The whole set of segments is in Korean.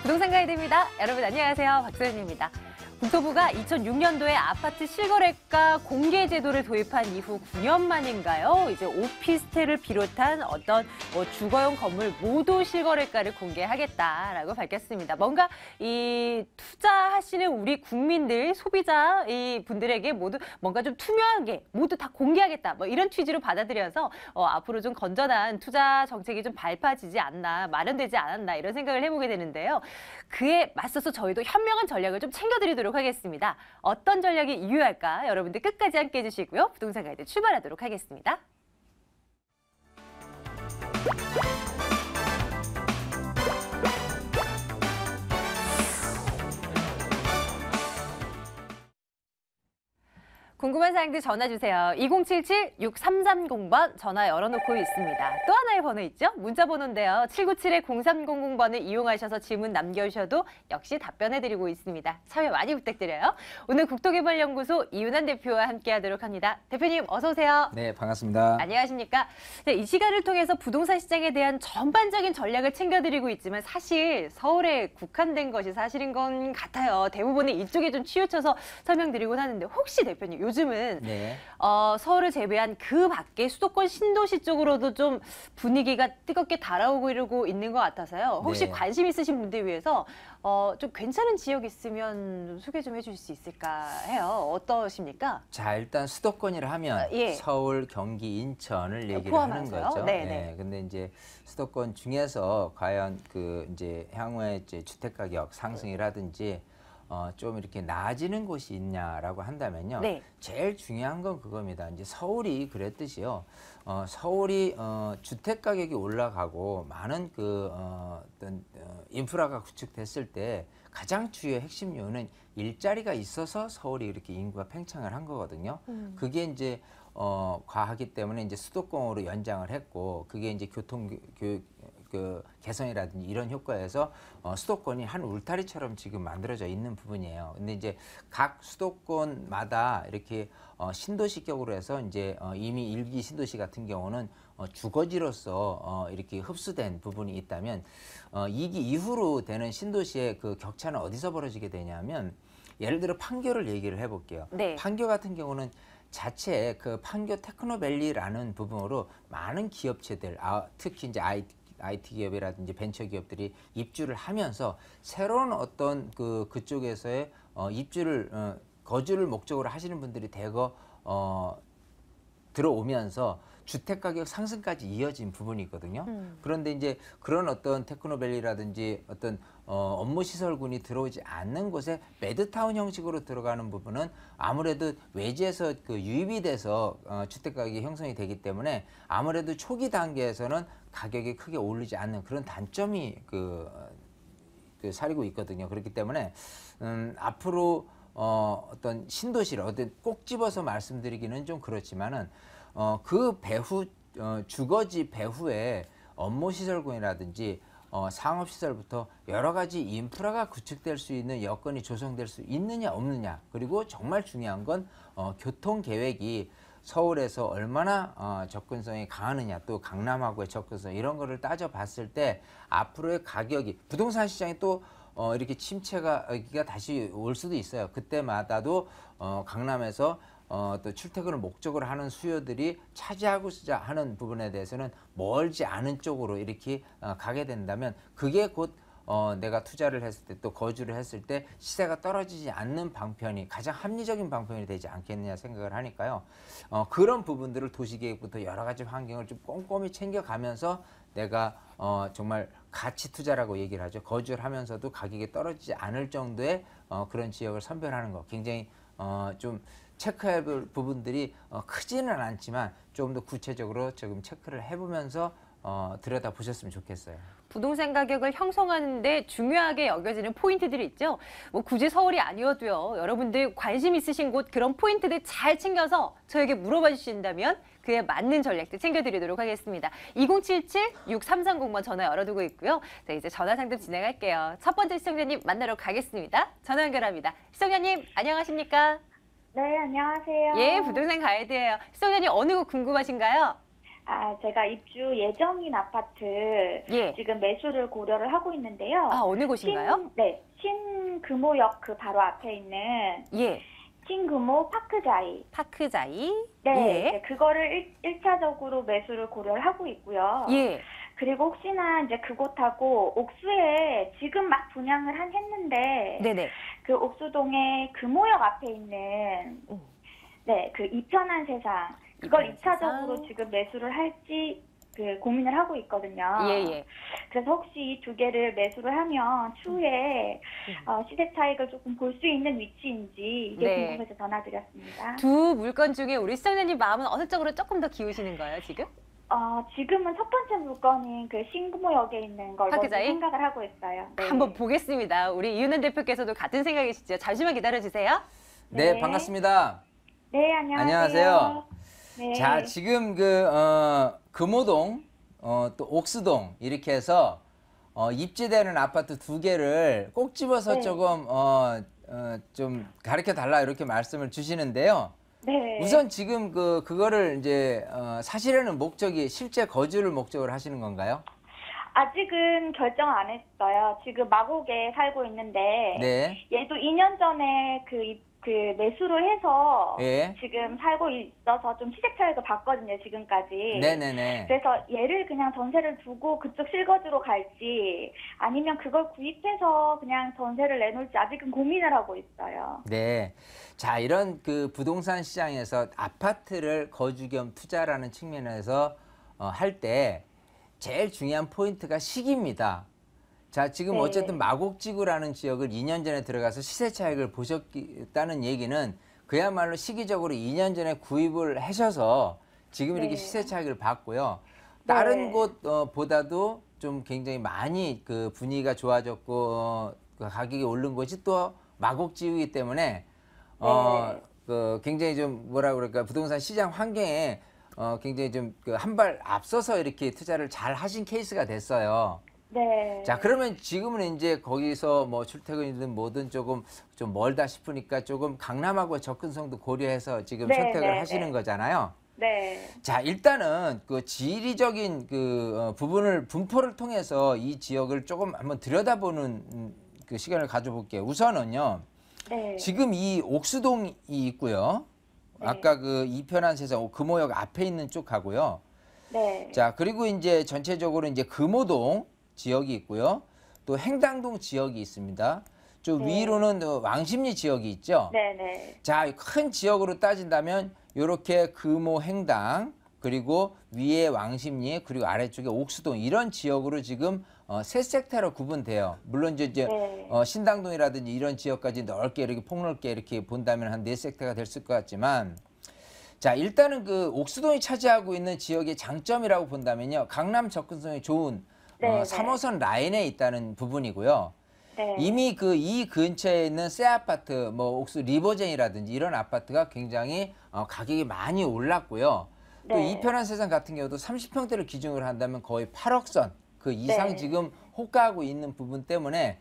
부동산 가이드입니다. 여러분 안녕하세요. 박소연입니다. 국토부가 2006년도에 아파트 실거래가 공개 제도를 도입한 이후 9년 만인가요? 이제 오피스텔을 비롯한 어떤 주거용 건물 모두 실거래가를 공개하겠다라고 밝혔습니다. 뭔가 이 투자하시는 우리 국민들, 소비자 이 분들에게 모두 뭔가 좀 투명하게 모두 다 공개하겠다. 뭐 이런 취지로 받아들여서 앞으로 좀 건전한 투자 정책이 좀 밟아지지 않나, 마련되지 않았나 이런 생각을 해보게 되는데요. 그에 맞서서 저희도 현명한 전략을 좀 챙겨드리도록 하겠습니다. 어떤 전략이 유효할까? 여러분들 끝까지 함께 해주시고요. 부동산 가이드 출발하도록 하겠습니다. 궁금한 사항들 전화 주세요. 2077-6330번 전화 열어놓고 있습니다. 또 하나의 번호 있죠? 문자 번호인데요. 797-0300번을 이용하셔서 질문 남겨주셔도 역시 답변해드리고 있습니다. 참여 많이 부탁드려요. 오늘 국토개발연구소 이윤환 대표와 함께하도록 합니다. 대표님 어서 오세요. 네, 반갑습니다. 안녕하십니까? 네, 이 시간을 통해서 부동산 시장에 대한 전반적인 전략을 챙겨드리고 있지만 사실 서울에 국한된 것이 사실인 건 같아요. 대부분이 이쪽에 좀 치우쳐서 설명드리곤 하는데 혹시 대표님 요즘은 네. 서울을 제외한 그 밖에 수도권 신도시 쪽으로도 좀 분위기가 뜨겁게 달아오고 이러고 있는 것 같아서요. 혹시 네. 관심 있으신 분들 위해서 좀 괜찮은 지역 있으면 좀 소개 좀 해주실 수 있을까 해요. 어떠십니까? 자, 일단 수도권이라 하면 예. 서울, 경기, 인천을 얘기를 포함해서요? 하는 거죠. 네네. 네. 근데 이제 수도권 중에서 과연 이제 향후에 이제 주택 가격 상승이라든지 좀 이렇게 나아지는 곳이 있냐라고 한다면요. 네. 제일 중요한 건 그겁니다. 이제 서울이 그랬듯이요. 서울이 주택 가격이 올라가고 많은 어떤 인프라가 구축됐을 때 가장 주요 핵심 이유는 일자리가 있어서 서울이 이렇게 인구가 팽창을 한 거거든요. 그게 이제 과하기 때문에 이제 수도권으로 연장을 했고 그게 이제 개성이라든지 이런 효과에서 수도권이 한 울타리처럼 지금 만들어져 있는 부분이에요. 근데 이제 각 수도권마다 이렇게 신도시격으로 해서 이제 이미 일기 신도시 같은 경우는 주거지로서 이렇게 흡수된 부분이 있다면 2기 이후로 되는 신도시의 그 격차는 어디서 벌어지게 되냐면 예를 들어 판교를 얘기를 해볼게요. 네. 판교 같은 경우는 자체 그 판교 테크노밸리라는 부분으로 많은 기업체들, 특히 이제 IT 기업이라든지 벤처 기업들이 입주를 하면서 새로운 어떤 그쪽에서의 거주를 목적으로 하시는 분들이 대거 들어오면서 주택 가격 상승까지 이어진 부분이 있거든요. 그런데 이제 그런 어떤 테크노밸리라든지 어떤 업무 시설군이 들어오지 않는 곳에 매드타운 형식으로 들어가는 부분은 아무래도 외지에서 유입이 돼서 주택 가격이 형성이 되기 때문에 아무래도 초기 단계에서는 가격이 크게 오르지 않는 그런 단점이 사리고 있거든요. 그렇기 때문에 앞으로 어떤 신도시를 꼭 집어서 말씀드리기는 좀 그렇지만은 그 배후 주거지 배후에 업무시설군이라든지 상업시설부터 여러 가지 인프라가 구축될 수 있는 여건이 조성될 수 있느냐 없느냐 그리고 정말 중요한 건 교통계획이 서울에서 얼마나 접근성이 강하느냐 또 강남하고의 접근성 이런 거를 따져봤을 때 앞으로의 가격이 부동산 시장이 또 이렇게 침체가 다시 올 수도 있어요. 그때마다도 강남에서 또 출퇴근을 목적으로 하는 수요들이 차지하고자 하는 부분에 대해서는 멀지 않은 쪽으로 이렇게 가게 된다면 그게 곧 내가 투자를 했을 때 또 거주를 했을 때 시세가 떨어지지 않는 방편이 가장 합리적인 방편이 되지 않겠느냐 생각을 하니까요. 그런 부분들을 도시계획부터 여러 가지 환경을 좀 꼼꼼히 챙겨가면서 내가 정말 가치 투자라고 얘기를 하죠. 거주를 하면서도 가격이 떨어지지 않을 정도의 그런 지역을 선별하는 거 굉장히 좀 체크해 볼 부분들이 크지는 않지만 조금 더 구체적으로 지금 체크를 해보면서 들여다보셨으면 좋겠어요. 부동산 가격을 형성하는데 중요하게 여겨지는 포인트들이 있죠. 뭐 굳이 서울이 아니어도요. 여러분들 관심 있으신 곳 그런 포인트들 잘 챙겨서 저에게 물어봐 주신다면 그에 맞는 전략들 챙겨드리도록 하겠습니다. 2077-6330번 전화 열어두고 있고요. 자, 이제 전화 상담 진행할게요. 첫 번째 시청자님 만나러 가겠습니다. 전화 연결합니다. 시청자님 안녕하십니까? 네, 안녕하세요. 예, 부동산 가이드예요. 시청자님 어느 곳 궁금하신가요? 제가 입주 예정인 아파트 예. 지금 매수를 고려를 하고 있는데요. 아, 어느 곳인가요? 네, 신금호역 그 바로 앞에 있는 예. 신금호 파크자이. 파크자이. 네, 예. 그거를 1차적으로 매수를 고려를 하고 있고요. 예. 그리고 혹시나 이제 그곳하고 옥수에 지금 막 분양을 했는데 네네. 그 옥수동의 금호역 앞에 있는 네, 그 이편한 세상 그걸 이편한 2차적으로 세상. 지금 매수를 할지 그 고민을 하고 있거든요. 예. 그래서 혹시 이 두 개를 매수를 하면 추후에 시세 차익을 조금 볼 수 있는 위치인지 이게 네. 궁금해서 전화드렸습니다. 두 물건 중에 우리 시청자님 마음은 어느 쪽으로 조금 더 기우시는 거예요, 지금? 지금은 첫 번째 물건인 그 신금호역에 있는 걸 먼저 파크자이? 생각을 하고 있어요. 네. 한번 보겠습니다. 우리 이윤은 대표께서도 같은 생각이시죠? 잠시만 기다려주세요. 네, 네. 반갑습니다. 네, 안녕하세요. 안녕하세요. 네. 자, 지금 금호동, 또 옥수동 이렇게 해서 입지되는 아파트 두 개를 꼭 집어서 네. 조금 좀 가르쳐 달라 이렇게 말씀을 주시는데요. 네. 우선 지금 그거를 이제 사시려는 목적이 실제 거주를 목적으로 하시는 건가요? 아직은 결정 안 했어요. 지금 마곡에 살고 있는데 네. 얘도 2년 전에 그 매수를 해서 예. 지금 살고 있어서 좀 시세 차익을 봤거든요, 지금까지. 네네네. 그래서 얘를 그냥 전세를 두고 그쪽 실거주로 갈지 아니면 그걸 구입해서 그냥 전세를 내놓을지 아직은 고민을 하고 있어요. 네. 자, 이런 그 부동산 시장에서 아파트를 거주 겸 투자라는 측면에서 할 때 제일 중요한 포인트가 시기입니다. 자, 지금 네. 어쨌든 마곡지구라는 지역을 2년 전에 들어가서 시세 차익을 보셨다는 얘기는 그야말로 시기적으로 2년 전에 구입을 하셔서 지금 이렇게 네. 시세 차익을 봤고요. 다른 네. 곳보다도 좀 굉장히 많이 그 분위기가 좋아졌고 그 가격이 오른 곳이 또 마곡지구이기 때문에 그 굉장히 좀 뭐라 그럴까 부동산 시장 환경에 굉장히 좀 그 한 발 앞서서 이렇게 투자를 잘 하신 케이스가 됐어요. 네. 자, 그러면 지금은 이제 거기서 뭐 출퇴근이든 뭐든 조금 좀 멀다 싶으니까 조금 강남하고 접근성도 고려해서 지금 네, 선택을 네, 하시는 네. 거잖아요. 네. 자, 일단은 그 지리적인 그 부분을 분포를 통해서 이 지역을 조금 한번 들여다보는 그 시간을 가져볼게요. 우선은요. 네. 지금 이 옥수동이 있고요. 네. 아까 그 이편한 세상 금호역 앞에 있는 쪽하고요. 네. 자, 그리고 이제 전체적으로 이제 금호동 지역이 있고요. 또 행당동 지역이 있습니다. 좀 네. 위로는 왕십리 지역이 있죠. 네, 네. 자, 큰 지역으로 따진다면 이렇게 금호 행당 그리고 위에 왕십리 그리고 아래쪽에 옥수동 이런 지역으로 지금 세 섹터로 구분돼요. 물론 이제 네. 신당동이라든지 이런 지역까지 넓게 이렇게 폭넓게 이렇게 본다면 한 네 섹터가 됐을 것 같지만 자, 일단은 그 옥수동이 차지하고 있는 지역의 장점이라고 본다면요. 강남 접근성이 좋은 네, 3호선 라인에 있다는 부분이고요. 네. 이미 그 이 근처에 있는 새 아파트, 뭐 옥수 리버젠이라든지 이런 아파트가 굉장히 가격이 많이 올랐고요. 또 네. 이편한 세상 같은 경우도 30평대를 기준으로 한다면 거의 8억 선 그 이상 네. 지금 호가하고 있는 부분 때문에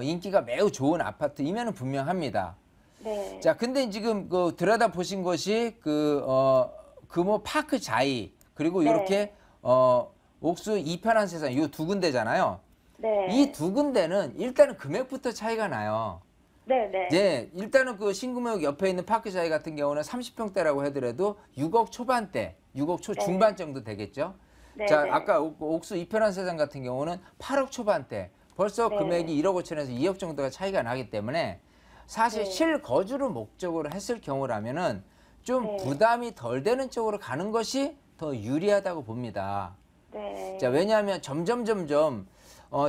인기가 매우 좋은 아파트이면은 분명합니다. 네. 자, 근데 지금 그 들여다 보신 것이 금호 파크 자이 그리고 네. 이렇게 옥수 이편한 세상 이 두 군데잖아요. 네. 이 두 군데는 일단은 금액부터 차이가 나요. 네, 네. 네, 일단은 그 신금호역 옆에 있는 파크 자이 같은 경우는 30평대라고 하더라도 6억 초반대, 6억 초 네. 중반 정도 되겠죠. 네, 자, 네. 아까 옥수 이편한 세상 같은 경우는 8억 초반대. 벌써 네. 금액이 1억 5천에서 2억 정도가 차이가 나기 때문에 사실 네. 실거주를 목적으로 했을 경우라면은 좀 네. 부담이 덜 되는 쪽으로 가는 것이 더 유리하다고 봅니다. 네. 자, 왜냐하면 점점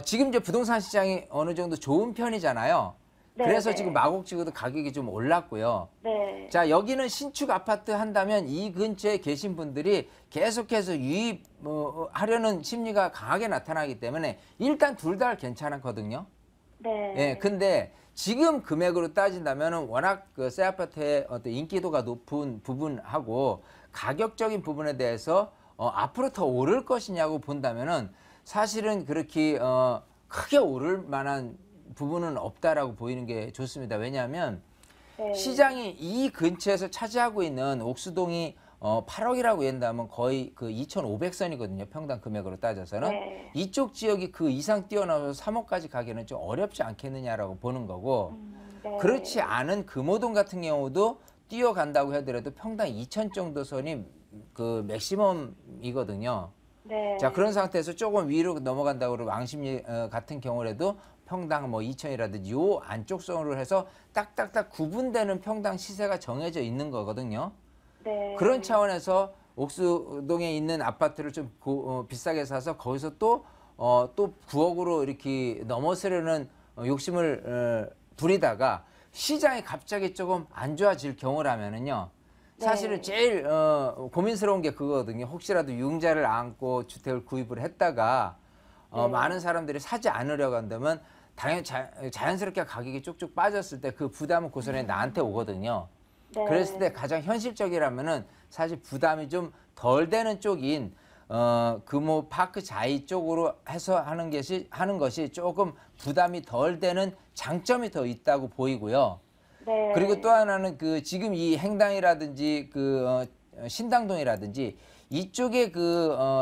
지금 이제 부동산 시장이 어느 정도 좋은 편이잖아요. 네, 그래서 네. 지금 마곡지구도 가격이 좀 올랐고요. 네. 자, 여기는 신축 아파트 한다면 이 근처에 계신 분들이 계속해서 유입 하려는 심리가 강하게 나타나기 때문에 일단 둘 다 괜찮았거든요. 네. 예, 근데 지금 금액으로 따진다면은 워낙 그 새 아파트의 어떤 인기도가 높은 부분하고 가격적인 부분에 대해서 앞으로 더 오를 것이냐고 본다면은 사실은 그렇게 크게 오를 만한 부분은 없다라고 보이는 게 좋습니다. 왜냐하면 네. 시장이 이 근처에서 차지하고 있는 옥수동이 8억이라고 한다면 거의 그 2,500선이거든요. 평당 금액으로 따져서는. 네. 이쪽 지역이 그 이상 뛰어나서 3억까지 가기는 좀 어렵지 않겠느냐라고 보는 거고 네. 그렇지 않은 금호동 같은 경우도 뛰어간다고 하더라도 평당 2천 정도 선이 그 맥시멈이거든요. 네. 자, 그런 상태에서 조금 위로 넘어간다고 그러고 왕십리 같은 경우라도 평당 뭐 2천이라든지 요 안쪽 선으로 해서 딱딱딱 구분되는 평당 시세가 정해져 있는 거거든요. 네. 그런 차원에서 옥수동에 있는 아파트를 좀 비싸게 사서 거기서 또 9억으로 이렇게 넘어서려는 욕심을 부리다가 시장이 갑자기 조금 안 좋아질 경우라면은요. 사실은 네. 제일 고민스러운 게 그거거든요. 혹시라도 융자를 안고 주택을 구입을 했다가 네. 많은 사람들이 사지 않으려고 한다면 당연히 자연스럽게 가격이 쭉쭉 빠졌을 때 그 부담은 고스란히 나한테 오거든요. 네. 그랬을 때 가장 현실적이라면은 사실 부담이 좀 덜 되는 쪽인 금호 파크 자이 쪽으로 해서 하는 것이 조금 부담이 덜 되는 장점이 더 있다고 보이고요. 네. 그리고 또 하나는 그 지금 이 행당이라든지 신당동이라든지 이쪽에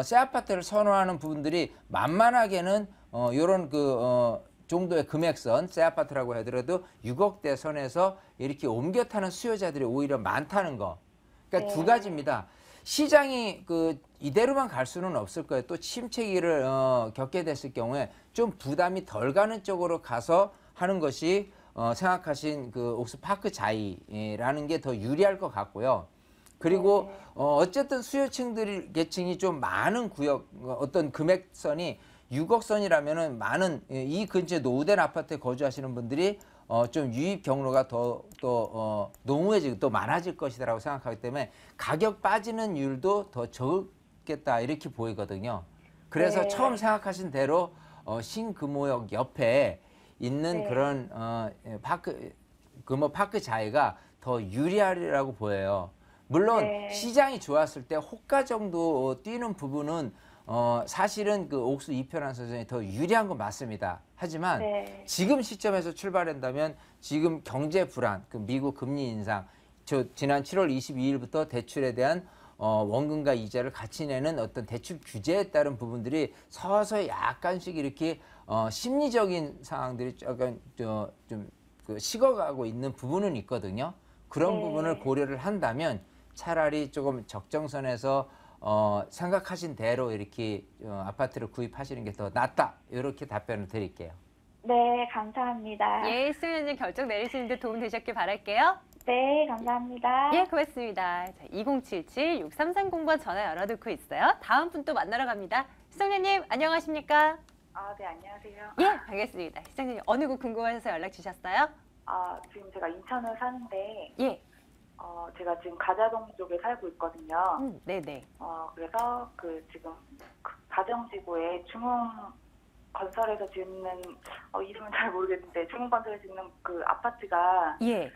새 아파트를 선호하는 부분들이 만만하게는 요런 정도의 금액선, 새 아파트라고 하더라도 6억대 선에서 이렇게 옮겨 타는 수요자들이 오히려 많다는 거. 그러니까 네. 두 가지입니다. 시장이 이대로만 갈 수는 없을 거예요. 또 침체기를 겪게 됐을 경우에 좀 부담이 덜 가는 쪽으로 가서 하는 것이 생각하신 옥수 파크 자이라는 게 더 유리할 것 같고요. 그리고 어쨌든 계층이 좀 많은 구역, 어떤 금액선이 6억 선이라면은 많은 이 근처에 노후된 아파트에 거주하시는 분들이 좀 유입 경로가 더 농후해지고 또 많아질 것이라고 생각하기 때문에 가격 빠지는 율도 더 적겠다 이렇게 보이거든요. 그래서 네. 처음 생각하신 대로 신금호역 옆에 있는 네. 그런 금호 파크 자이가 더 유리하리라고 보여요. 물론 네. 시장이 좋았을 때 호가 정도 뛰는 부분은 사실은 옥수 이편한 서전이 더 유리한 건 맞습니다. 하지만 네. 지금 시점에서 출발한다면 지금 경제 불안, 미국 금리 인상, 지난 7월 22일부터 대출에 대한 원금과 이자를 같이 내는 어떤 대출 규제에 따른 부분들이 서서히 약간씩 이렇게 심리적인 상황들이 약간 좀 식어가고 있는 부분은 있거든요. 그런 네. 부분을 고려를 한다면 차라리 조금 적정선에서 생각하신 대로 이렇게 아파트를 구입하시는 게 더 낫다. 이렇게 답변을 드릴게요. 네, 감사합니다. 예, 시청자님 결정 내리시는데 도움 되셨길 바랄게요. 네, 감사합니다. 예, 고맙습니다. 자, 2077-6330번 전화 열어두고 있어요. 다음 분 또 만나러 갑니다. 시청자님, 안녕하십니까? 네, 안녕하세요. 예, 반갑습니다. 시청자님, 어느 곳 궁금하셔서 연락 주셨어요? 지금 제가 인천을 사는데, 예, 제가 지금 가자동 쪽에 살고 있거든요. 네네. 그래서 지금 가정지구에 중흥건설에서 짓는, 이름은 잘 모르겠는데, 중흥건설에서 짓는 그 아파트가 예,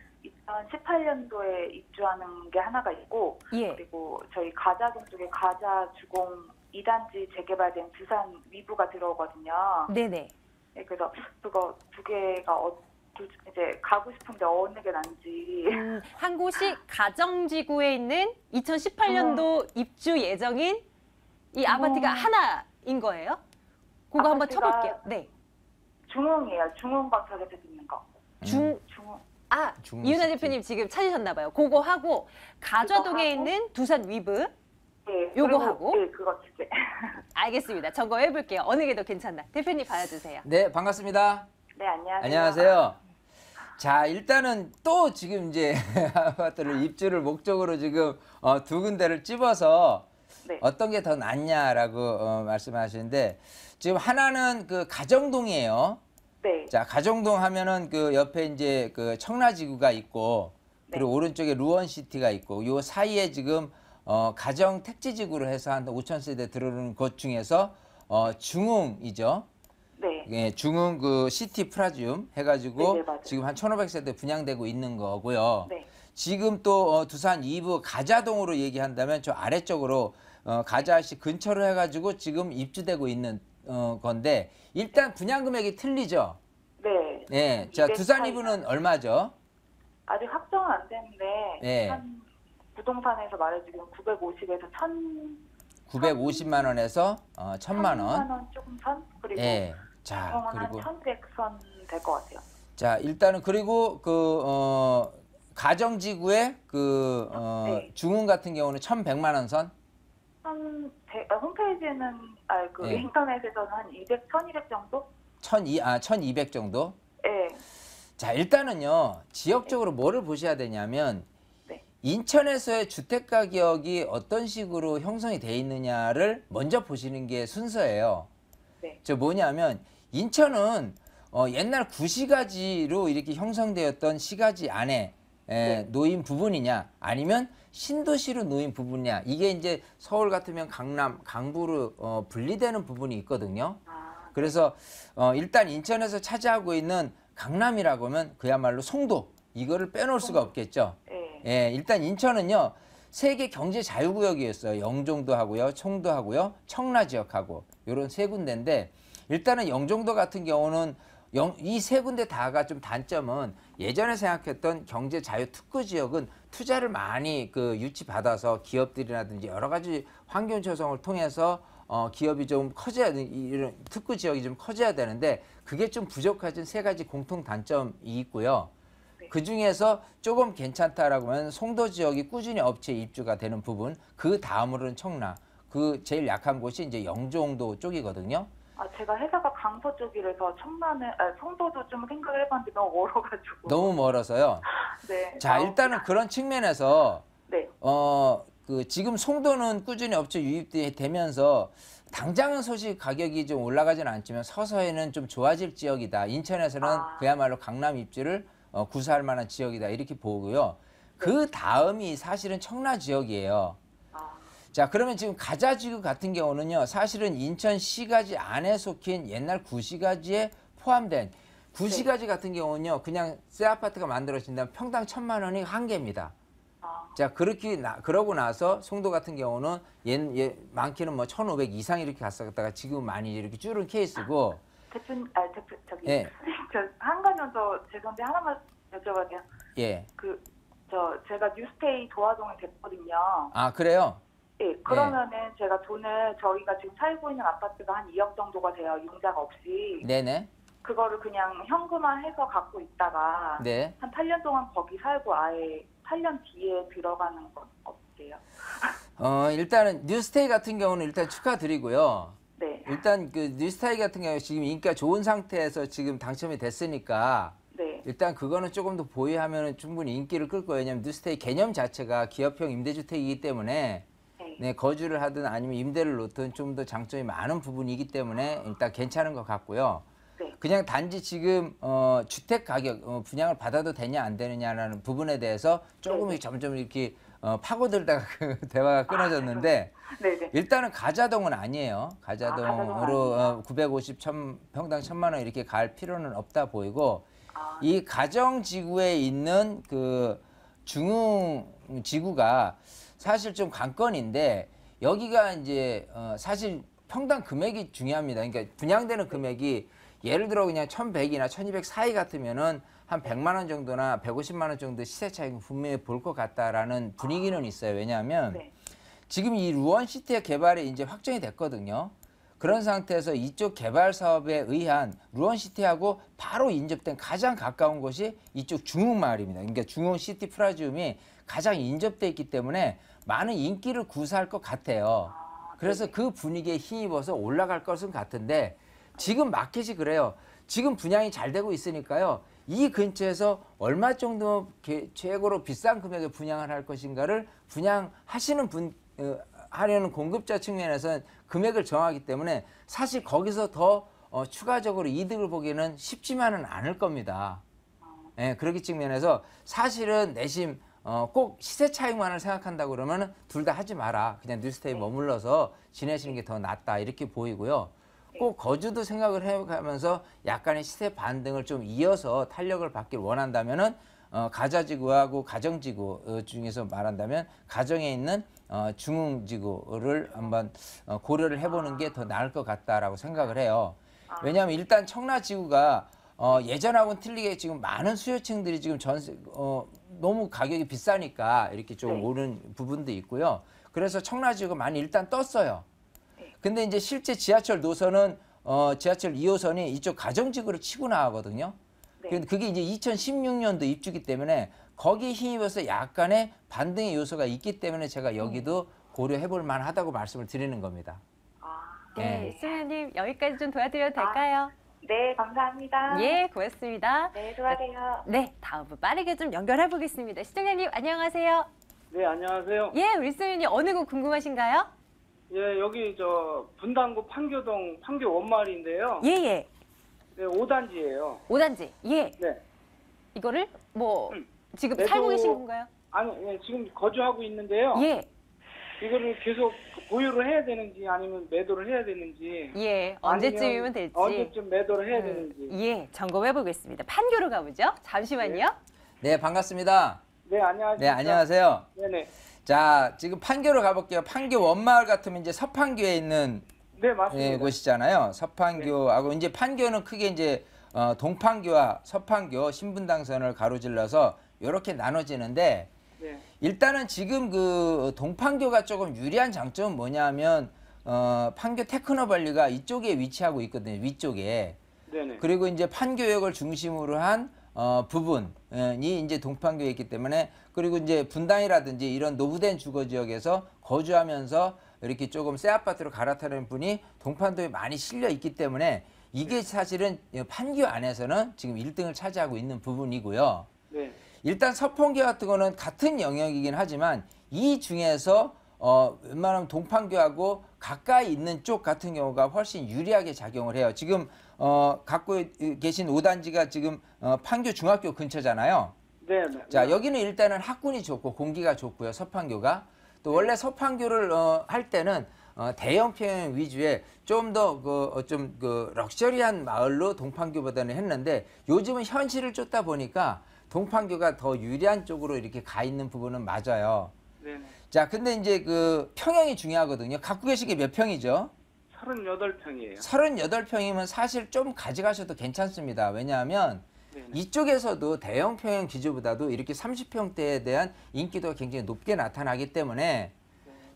2018년도에 입주하는 게 하나가 있고, 예. 그리고 저희 가자동 쪽에 가자주공 2단지 재개발된 두산 위부가 들어오거든요. 네네. 네, 그래서 그거 두 개가 이제 가고 싶은데 어느 게 난지. 한 곳이 가정지구에 있는 2018년도 입주 예정인 이 아파트가 하나인 거예요? 그거 한번 아파트가 쳐볼게요. 네. 중흥이에요. 중흥건설에서 짓는 거. 중흥. 중흥 이윤아 시티. 대표님 지금 찾으셨나 봐요. 그거 하고 가좌동에 하고, 있는 두산 위브. 네, 요거 그리고, 하고? 네, 그거 두 개. 알겠습니다. 점검해 볼게요. 어느 게 더 괜찮나. 대표님 봐주세요. 네, 반갑습니다. 네, 안녕하세요. 안녕하세요. 자, 일단은 또 지금 이제 아파트를 입주를 목적으로 지금 두 군데를 찝어서 네. 어떤 게 더 낫냐라고 말씀하시는데 지금 하나는 가정동이에요. 네. 자, 가정동 하면은 옆에 이제 청라지구가 있고 그리고 오른쪽에 루원시티가 있고 요 사이에 지금 가정 택지지구로 해서 한 5,000세대 들어오는 곳 중에서 중흥이죠. 네. 예, 중흥 시티 프라지움 해가지고 네, 맞아요. 지금 한 1,500세대 분양되고 있는 거고요. 네. 지금 또 두산 2부 가자동으로 얘기한다면 저 아래쪽으로 가자시 근처로 해가지고 지금 입주되고 있는 건데 일단 분양 금액이 틀리죠. 네. 네, 자 두산 2부는 얼마죠? 아직 확정은 안 됐는데 네. 한 부동산에서 말해주기는 950에서 950만 원에서 1,000만 원. 1,000만 원 조금 선 그리고 예. 자, 중공은 그리고 한 1,100선 될 것 같아요. 자, 일단은 그리고 가정지구의 네. 중흥 같은 경우는 1,100만 원 선. 홈페이지에는 예. 인터넷에서는 한 200, 1,200 정도? 1,200 정도. 네. 자, 일단은요. 지역적으로 뭐를 보셔야 되냐면 네. 인천에서의 주택 가격이 어떤 식으로 형성이 돼 있느냐를 먼저 보시는 게 순서예요. 네. 저 뭐냐면 인천은 옛날 구시가지로 이렇게 형성되었던 시가지 안에 네. 놓인 부분이냐 아니면 신도시로 놓인 부분이냐 이게 이제 서울 같으면 강남, 강부로 분리되는 부분이 있거든요. 그래서 일단 인천에서 차지하고 있는 강남이라고 하면 그야말로 송도 이거를 빼놓을 수가 없겠죠. 네. 예, 일단 인천은요 세계 경제 자유구역이었어요. 영종도 하고요, 청도 하고요, 청라 지역하고 이런 세 군데인데 일단은 영종도 같은 경우는 이 세 군데 다가 좀 단점은 예전에 생각했던 경제 자유 특구 지역은 투자를 많이 유치받아서 기업들이라든지 여러 가지 환경 조성을 통해서 기업이 좀 커져야 이런 특구 지역이 좀 커져야 되는데 그게 좀 부족하진 세 가지 공통 단점이 있고요. 그 중에서 조금 괜찮다라고 하면 송도 지역이 꾸준히 업체 입주가 되는 부분, 그 다음으로는 청라, 그 제일 약한 곳이 이제 영종도 쪽이거든요. 제가 회사가 강서 쪽이라서 송도도 좀 생각을 해봤는데 너무 멀어가지고. 너무 멀어서요. 네. 자, 일단은 그런 측면에서 네. 지금 송도는 꾸준히 업체 유입되면서 당장은 소식 가격이 좀 올라가지는 않지만 서서히는 좀 좋아질 지역이다. 인천에서는 그야말로 강남 입지를 구사할 만한 지역이다. 이렇게 보고요. 그 다음이 사실은 청라 지역이에요. 자, 그러면 지금 가자지구 같은 경우는요. 사실은 인천시가지 안에 속힌 옛날 구시가지에 포함된 구시가지 같은 경우는요. 그냥 새 아파트가 만들어진다면 평당 1,000만 원이 한계입니다. 자, 그러고 나서 송도 같은 경우는 많게는 뭐 1,500 이상 이렇게 갔다가 지금 많이 이렇게 줄은 케이스고. 저기. 예. 저 한 가지 더 죄송한데 하나만 여쭤봐도 예. 제가 뉴스테이 도화동에 됐거든요. 아, 그래요? 예, 그러면은 제가 돈을 저희가 지금 살고 있는 아파트가 한 2억 정도가 돼요. 융자가 없이. 네네. 그거를 그냥 현금화해서 갖고 있다가 네. 한 8년 동안 거기 살고 아예 8년 뒤에 들어가는 건 어때요? 일단은 뉴스테이 같은 경우는 일단 축하드리고요. 네. 일단 그 뉴스테이 같은 경우 지금 인기가 좋은 상태에서 지금 당첨이 됐으니까 네. 일단 그거는 조금 더 보유하면 충분히 인기를 끌 거예요. 왜냐하면 뉴스테이 개념 자체가 기업형 임대주택이기 때문에 네, 거주를 하든 아니면 임대를 놓든 좀 더 장점이 많은 부분이기 때문에 일단 괜찮은 것 같고요. 네. 그냥 단지 지금 주택 가격 분양을 받아도 되냐 안 되느냐라는 부분에 대해서 조금 점점 이렇게 파고들다가 그 대화가 끊어졌는데 네네. 일단은 가자동은 아니에요. 가자동으로 950 평당 1,000만 원 이렇게 갈 필요는 없다 보이고 이 가정지구에 있는 그 중흥지구가 사실 좀 관건인데 여기가 이제 사실 평당 금액이 중요합니다. 그러니까 분양되는 금액이 예를 들어 그냥 1,100이나 1,200 사이 같으면은 한 100만 원 정도나 150만 원 정도 시세 차익은 분명히 볼 것 같다라는 분위기는 있어요. 왜냐하면 지금 이 루원시티의 개발이 이제 확정이 됐거든요. 그런 상태에서 이쪽 개발 사업에 의한 루원시티하고 바로 인접된 가장 가까운 곳이 이쪽 중흥마을입니다. 그러니까 중흥시티 프라지움이 가장 인접돼 있기 때문에 많은 인기를 구사할 것 같아요. 그래서 그 분위기에 힘입어서 올라갈 것은 같은데 지금 마켓이 그래요. 지금 분양이 잘 되고 있으니까요. 이 근처에서 얼마 정도 최고로 비싼 금액에 분양을 할 것인가를 분양하시는 하려는 공급자 측면에서는 금액을 정하기 때문에 사실 거기서 더 추가적으로 이득을 보기는 쉽지만은 않을 겁니다. 예, 그렇기 측면에서 사실은 내심 꼭 시세 차익만을 생각한다고 그러면 둘 다 하지 마라. 그냥 뉴스테이 머물러서 지내시는 게 더 낫다. 이렇게 보이고요. 꼭 거주도 생각을 해가면서 약간의 시세 반등을 좀 이어서 탄력을 받길 원한다면은 가자지구하고 가정지구 중에서 말한다면 가정에 있는 중흥지구를 한번 고려를 해보는 게 더 나을 것 같다라고 생각을 해요. 왜냐하면 일단 청라지구가 예전하고는 틀리게 지금 많은 수요층들이 지금 너무 가격이 비싸니까 이렇게 좀 네. 오른 부분도 있고요. 그래서 청라지구가 많이 일단 떴어요. 네. 근데 이제 실제 지하철 노선은 지하철 2호선이 이쪽 가정지구를 치고 나가거든요. 네. 그게 이제 2016년도 입주기 때문에 거기 힘입어서 약간의 반등의 요소가 있기 때문에 제가 여기도 고려해 볼 만하다고 말씀을 드리는 겁니다. 아, 네, 시청자님 여기까지 좀 도와드려도 될까요? 네, 감사합니다. 예, 고맙습니다. 네, 수고하세요. 네, 다음 분 빠르게 좀 연결해 보겠습니다. 시청자님 안녕하세요. 네, 안녕하세요. 예, 우리 시청자님 어느 곳 궁금하신가요? 예, 여기 분당구 판교동 판교 원마을인데요. 예, 예. 네, 5단지예요. 5단지. 예. 네. 이거를 뭐 지금 매도- 살고 계신 건가요? 아니, 예, 지금 거주하고 있는데요. 예. 이거를 계속 보유를 해야 되는지 아니면 매도를 해야 되는지. 예. 아니면 언제쯤이면 될지. 언제쯤 매도를 해야 되는지. 예, 점검해 보겠습니다. 판교로 가보죠. 잠시만요. 네, 반갑습니다. 네, 안녕하세요. 네, 안녕하세요. 네네. 자, 지금 판교로 가볼게요. 판교 원마을 같으면 이제 서판교에 있는 네, 맞습니다. 곳이잖아요. 서판교하고 이제 판교는 크게 이제 동판교와 서판교 신분당선을 가로질러서 이렇게 나눠지는데 네. 일단은 지금 그 동판교가 조금 유리한 장점은 뭐냐면 판교 테크노밸리가 이쪽에 위치하고 있거든요. 위쪽에. 네네. 그리고 이제 판교역을 중심으로 한 부분이 이제 동판교에 있기 때문에 그리고 이제 분당이라든지 이런 노후된 주거 지역에서 거주하면서 이렇게 조금 새 아파트로 갈아타는 분이 동판도에 많이 실려 있기 때문에 이게 사실은 판교 안에서는 지금 1등을 차지하고 있는 부분이고요. 네. 일단 서판교 같은 거는 같은 영역이긴 하지만 이 중에서 웬만하면 동판교하고 가까이 있는 쪽 같은 경우가 훨씬 유리하게 작용을 해요. 지금 갖고 계신 5단지가 지금 판교 중학교 근처잖아요. 네. 네. 자, 여기는 일단은 학군이 좋고 공기가 좋고요. 서판교가. 또 원래 서판교를 할 때는 대형 평형 위주의 좀 더 그 럭셔리한 마을로 동판교보다는 했는데 요즘은 현실을 쫓다 보니까 동판교가 더 유리한 쪽으로 이렇게 가 있는 부분은 맞아요. 네네. 자, 근데 이제 그 평형이 중요하거든요. 갖고 계신 게 몇 평이죠? 38평이에요. 38평이면 사실 좀 가져가셔도 괜찮습니다. 왜냐하면 네네. 이쪽에서도 대형 평형 기준보다도 이렇게 30평대에 대한 인기도가 굉장히 높게 나타나기 때문에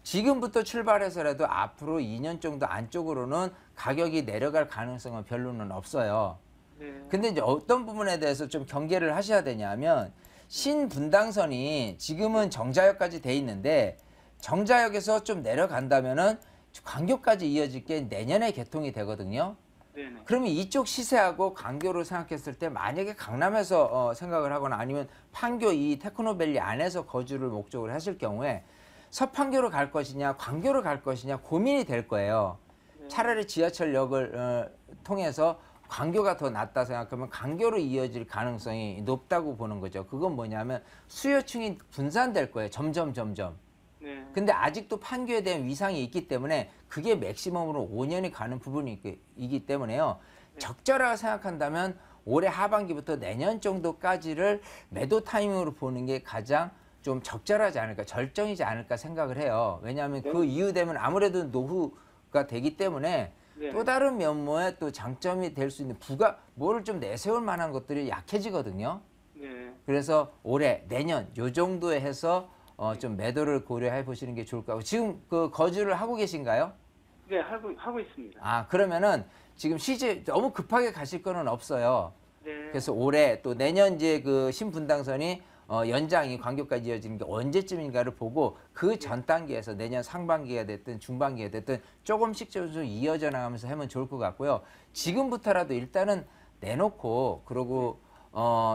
지금부터 출발해서라도 앞으로 2년 정도 안쪽으로는 가격이 내려갈 가능성은 별로는 없어요. 네. 근데 이제 어떤 부분에 대해서 좀 경계를 하셔야 되냐면 신분당선이 지금은 정자역까지 돼 있는데 정자역에서 좀 내려간다면은 광교까지 이어질 게 내년에 개통이 되거든요. 네네. 그러면 이쪽 시세하고 광교를 생각했을 때 만약에 강남에서 생각을 하거나 아니면 판교 이 테크노밸리 안에서 거주를 목적으로 하실 경우에 서판교로 갈 것이냐 광교로 갈 것이냐 고민이 될 거예요. 차라리 지하철역을 통해서 광교가 더 낫다 생각하면 광교로 이어질 가능성이 높다고 보는 거죠. 그건 뭐냐면 수요층이 분산될 거예요. 점점. 네. 근데 아직도 판교에 대한 위상이 있기 때문에 그게 맥시멈으로 5년이 가는 부분이기 때문에요. 적절하게 생각한다면 올해 하반기부터 내년 정도까지를 매도 타이밍으로 보는 게 가장 좀 적절하지 않을까, 절정이지 않을까 생각을 해요. 왜냐하면 그 이후 되면 아무래도 노후가 되기 때문에 네. 또 다른 면모에 또 장점이 될 수 있는 뭐를 좀 내세울 만한 것들이 약해지거든요. 네. 그래서 올해, 내년 요 정도에 해서 좀 매도를 고려해 보시는 게 좋을 것 같고 지금 그 거주를 하고 계신가요? 네, 하고 있습니다. 아, 그러면은 지금 시제 너무 급하게 가실 거는 없어요. 네. 그래서 올해 또 내년 이제 그 신분당선이 연장이 광교까지 이어지는 게 언제쯤인가를 보고 그 전 단계에서 내년 상반기가 됐든 중반기가 됐든 조금씩 이어져 나가면서 하면 좋을 것 같고요. 지금부터라도 일단은 내놓고 그러고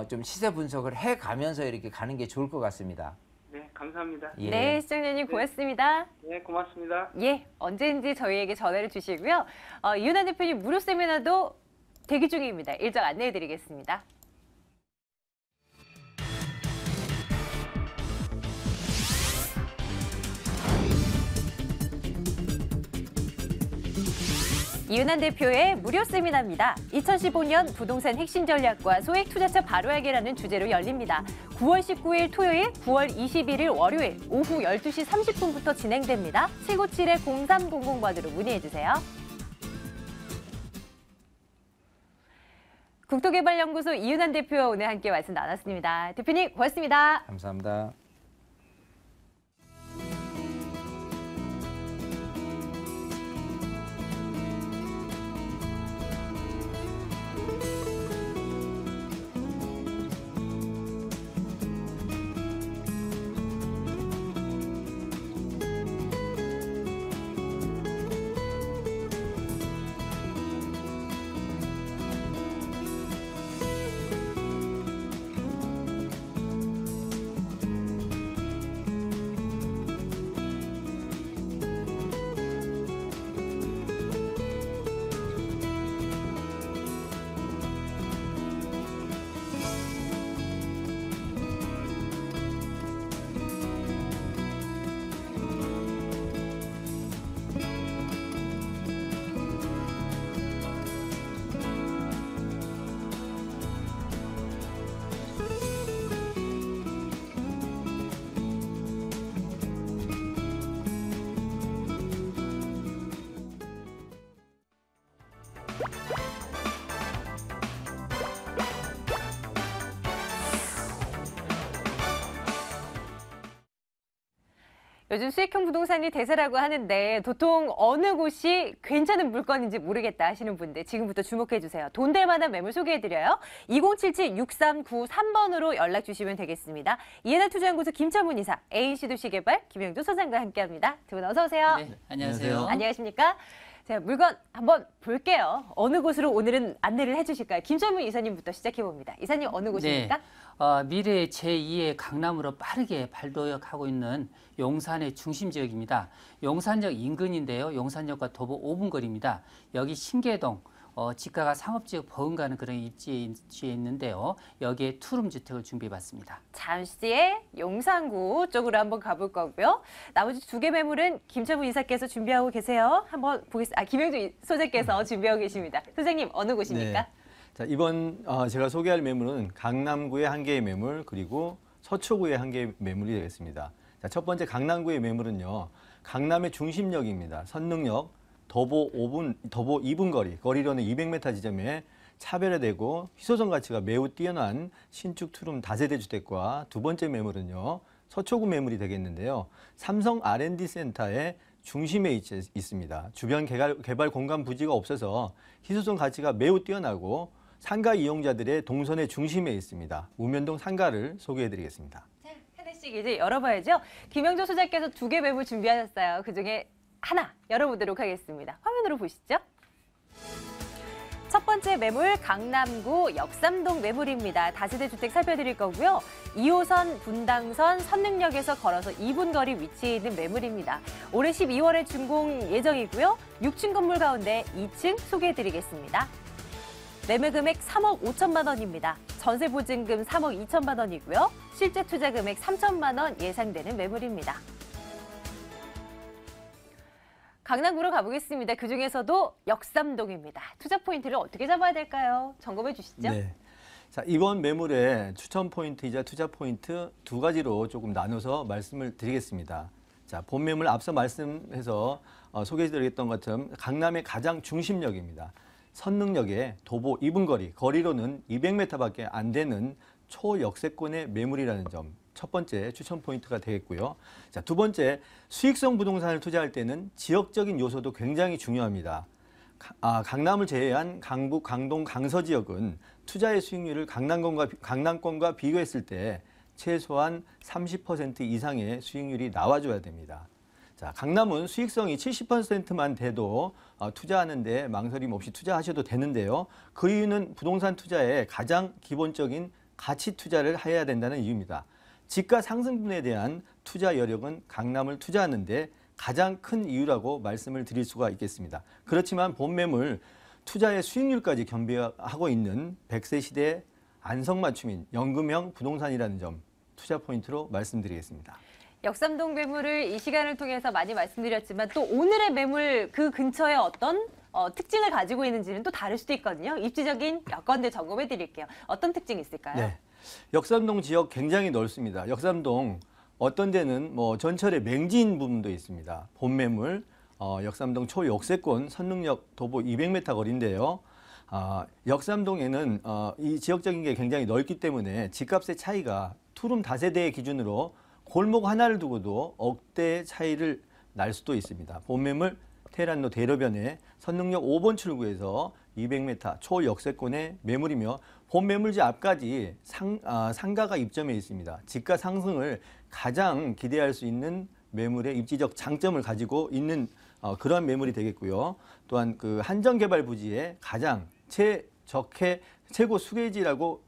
좀 시세 분석을 해 가면서 이렇게 가는 게 좋을 것 같습니다. 네, 감사합니다. 예. 네, 시청자님 고맙습니다. 네, 고맙습니다. 예, 언제든지 저희에게 전화를 주시고요. 이윤아 대표님 무료 세미나도 대기 중입니다. 일정 안내해 드리겠습니다. 이윤환 대표의 무료 세미나입니다. 2015년 부동산 핵심 전략과 소액 투자처 바로 알기라는 주제로 열립니다. 9월 19일 토요일, 9월 21일 월요일 오후 12시 30분부터 진행됩니다. 797-0300번으로 문의해 주세요. 국토개발연구소 이윤환 대표와 오늘 함께 말씀 나눴습니다. 대표님 고맙습니다. 감사합니다. 요즘 수익형 부동산이 대세라고 하는데 도통 어느 곳이 괜찮은 물건인지 모르겠다 하시는 분들 지금부터 주목해 주세요. 돈 될 만한 매물 소개해드려요. 2077-6393번으로 연락 주시면 되겠습니다. 이해나 투자연구소 김철문 이사, ANC도시개발 김영조 소장과 함께합니다. 두 분 어서 오세요. 네, 안녕하세요. 안녕하십니까? 자, 물건 한번 볼게요. 어느 곳으로 오늘은 안내를 해주실까요? 김철문 이사님부터 시작해봅니다. 이사님 어느 곳입니까? 네, 미래의 제2의 강남으로 빠르게 발돋움하고 있는 용산의 중심 지역입니다. 용산역 인근인데요. 용산역과 도보 5분 거리입니다. 여기 신계동, 지가가 상업지역 버금가는 그런 입지에 있는데요. 여기에 투룸 주택을 준비해봤습니다. 잠시에 용산구 쪽으로 한번 가볼 거고요. 나머지 두 개 매물은 김철문 이사께서 준비하고 계세요. 한번 보겠습니다. 김영주 소장께서 준비하고 계십니다. 선생님 어느 곳입니까? 네. 자, 이번 제가 소개할 매물은 강남구의 한 개의 매물 그리고 서초구의 한 개의 매물이 되겠습니다. 자, 첫 번째 강남구의 매물은요. 강남의 중심역입니다. 선릉역 도보 2분 거리로는 200m 지점에 차별화되고 희소성 가치가 매우 뛰어난 신축 투룸 다세대 주택과 두 번째 매물은요. 서초구 매물이 되겠는데요. 삼성 R&D 센터의 중심에 있습니다. 주변 개발 공간 부지가 없어서 희소성 가치가 매우 뛰어나고 상가 이용자들의 동선의 중심에 있습니다. 우면동 상가를 소개해드리겠습니다. 하나씩 이제 열어봐야죠. 김영조 소장께서 두 개 매물 준비하셨어요. 그중에 하나 열어보도록 하겠습니다. 화면으로 보시죠. 첫 번째 매물 강남구 역삼동 매물입니다. 다세대 주택 살펴드릴 거고요. 2호선, 분당선, 선릉역에서 걸어서 2분 거리 위치해 있는 매물입니다. 올해 12월에 준공 예정이고요. 6층 건물 가운데 2층 소개해드리겠습니다. 매매 금액 3억 5천만 원입니다. 전세 보증금 3억 2천만 원이고요. 실제 투자 금액 3천만 원 예상되는 매물입니다. 강남구로 가보겠습니다. 그중에서도 역삼동입니다. 투자 포인트를 어떻게 잡아야 될까요? 점검해 주시죠. 네. 자, 이번 매물의 추천 포인트이자 투자 포인트 두 가지로 조금 나눠서 말씀을 드리겠습니다. 자, 본 매물 앞서 말씀해서 소개해드렸던 것처럼 강남의 가장 중심역입니다. 선릉역에 도보 2분 거리로는 200m밖에 안 되는 초역세권의 매물이라는 점. 첫 번째 추천 포인트가 되겠고요. 자, 두 번째, 수익성 부동산을 투자할 때는 지역적인 요소도 굉장히 중요합니다. 강남을 제외한 강북, 강동, 강서 지역은 투자의 수익률을 강남권과 비교했을 때 최소한 30% 이상의 수익률이 나와줘야 됩니다. 자, 강남은 수익성이 70%만 돼도 투자하는데 망설임 없이 투자하셔도 되는데요. 그 이유는 부동산 투자의 가장 기본적인 가치 투자를 해야 된다는 이유입니다. 지가 상승분에 대한 투자 여력은 강남을 투자하는데 가장 큰 이유라고 말씀을 드릴 수가 있겠습니다. 그렇지만 본 매물 투자의 수익률까지 겸비하고 있는 100세 시대 안성맞춤인 연금형 부동산이라는 점 투자 포인트로 말씀드리겠습니다. 역삼동 매물을 이 시간을 통해서 많이 말씀드렸지만 또 오늘의 매물 그 근처에 어떤 특징을 가지고 있는지는 또 다를 수도 있거든요. 입지적인 여건들 점검해 드릴게요. 어떤 특징이 있을까요? 네. 역삼동 지역 굉장히 넓습니다. 역삼동 어떤 데는 전철의 맹지인 부분도 있습니다. 본 매물 역삼동 초역세권 선릉역 도보 200m 거리인데요. 역삼동에는 이 지역적인 게 굉장히 넓기 때문에 집값의 차이가 투룸 다세대 기준으로 골목 하나를 두고도 억대의 차이를 날 수도 있습니다. 본매물 테란로 대로변에 선릉역 5번 출구에서 200m 초역세권의 매물이며 본매물지 앞까지 상가가 입점해 있습니다. 집가 상승을 가장 기대할 수 있는 매물의 입지적 장점을 가지고 있는 그러한 매물이 되겠고요. 또한 그 한정개발 부지에 가장 최고 수혜지라고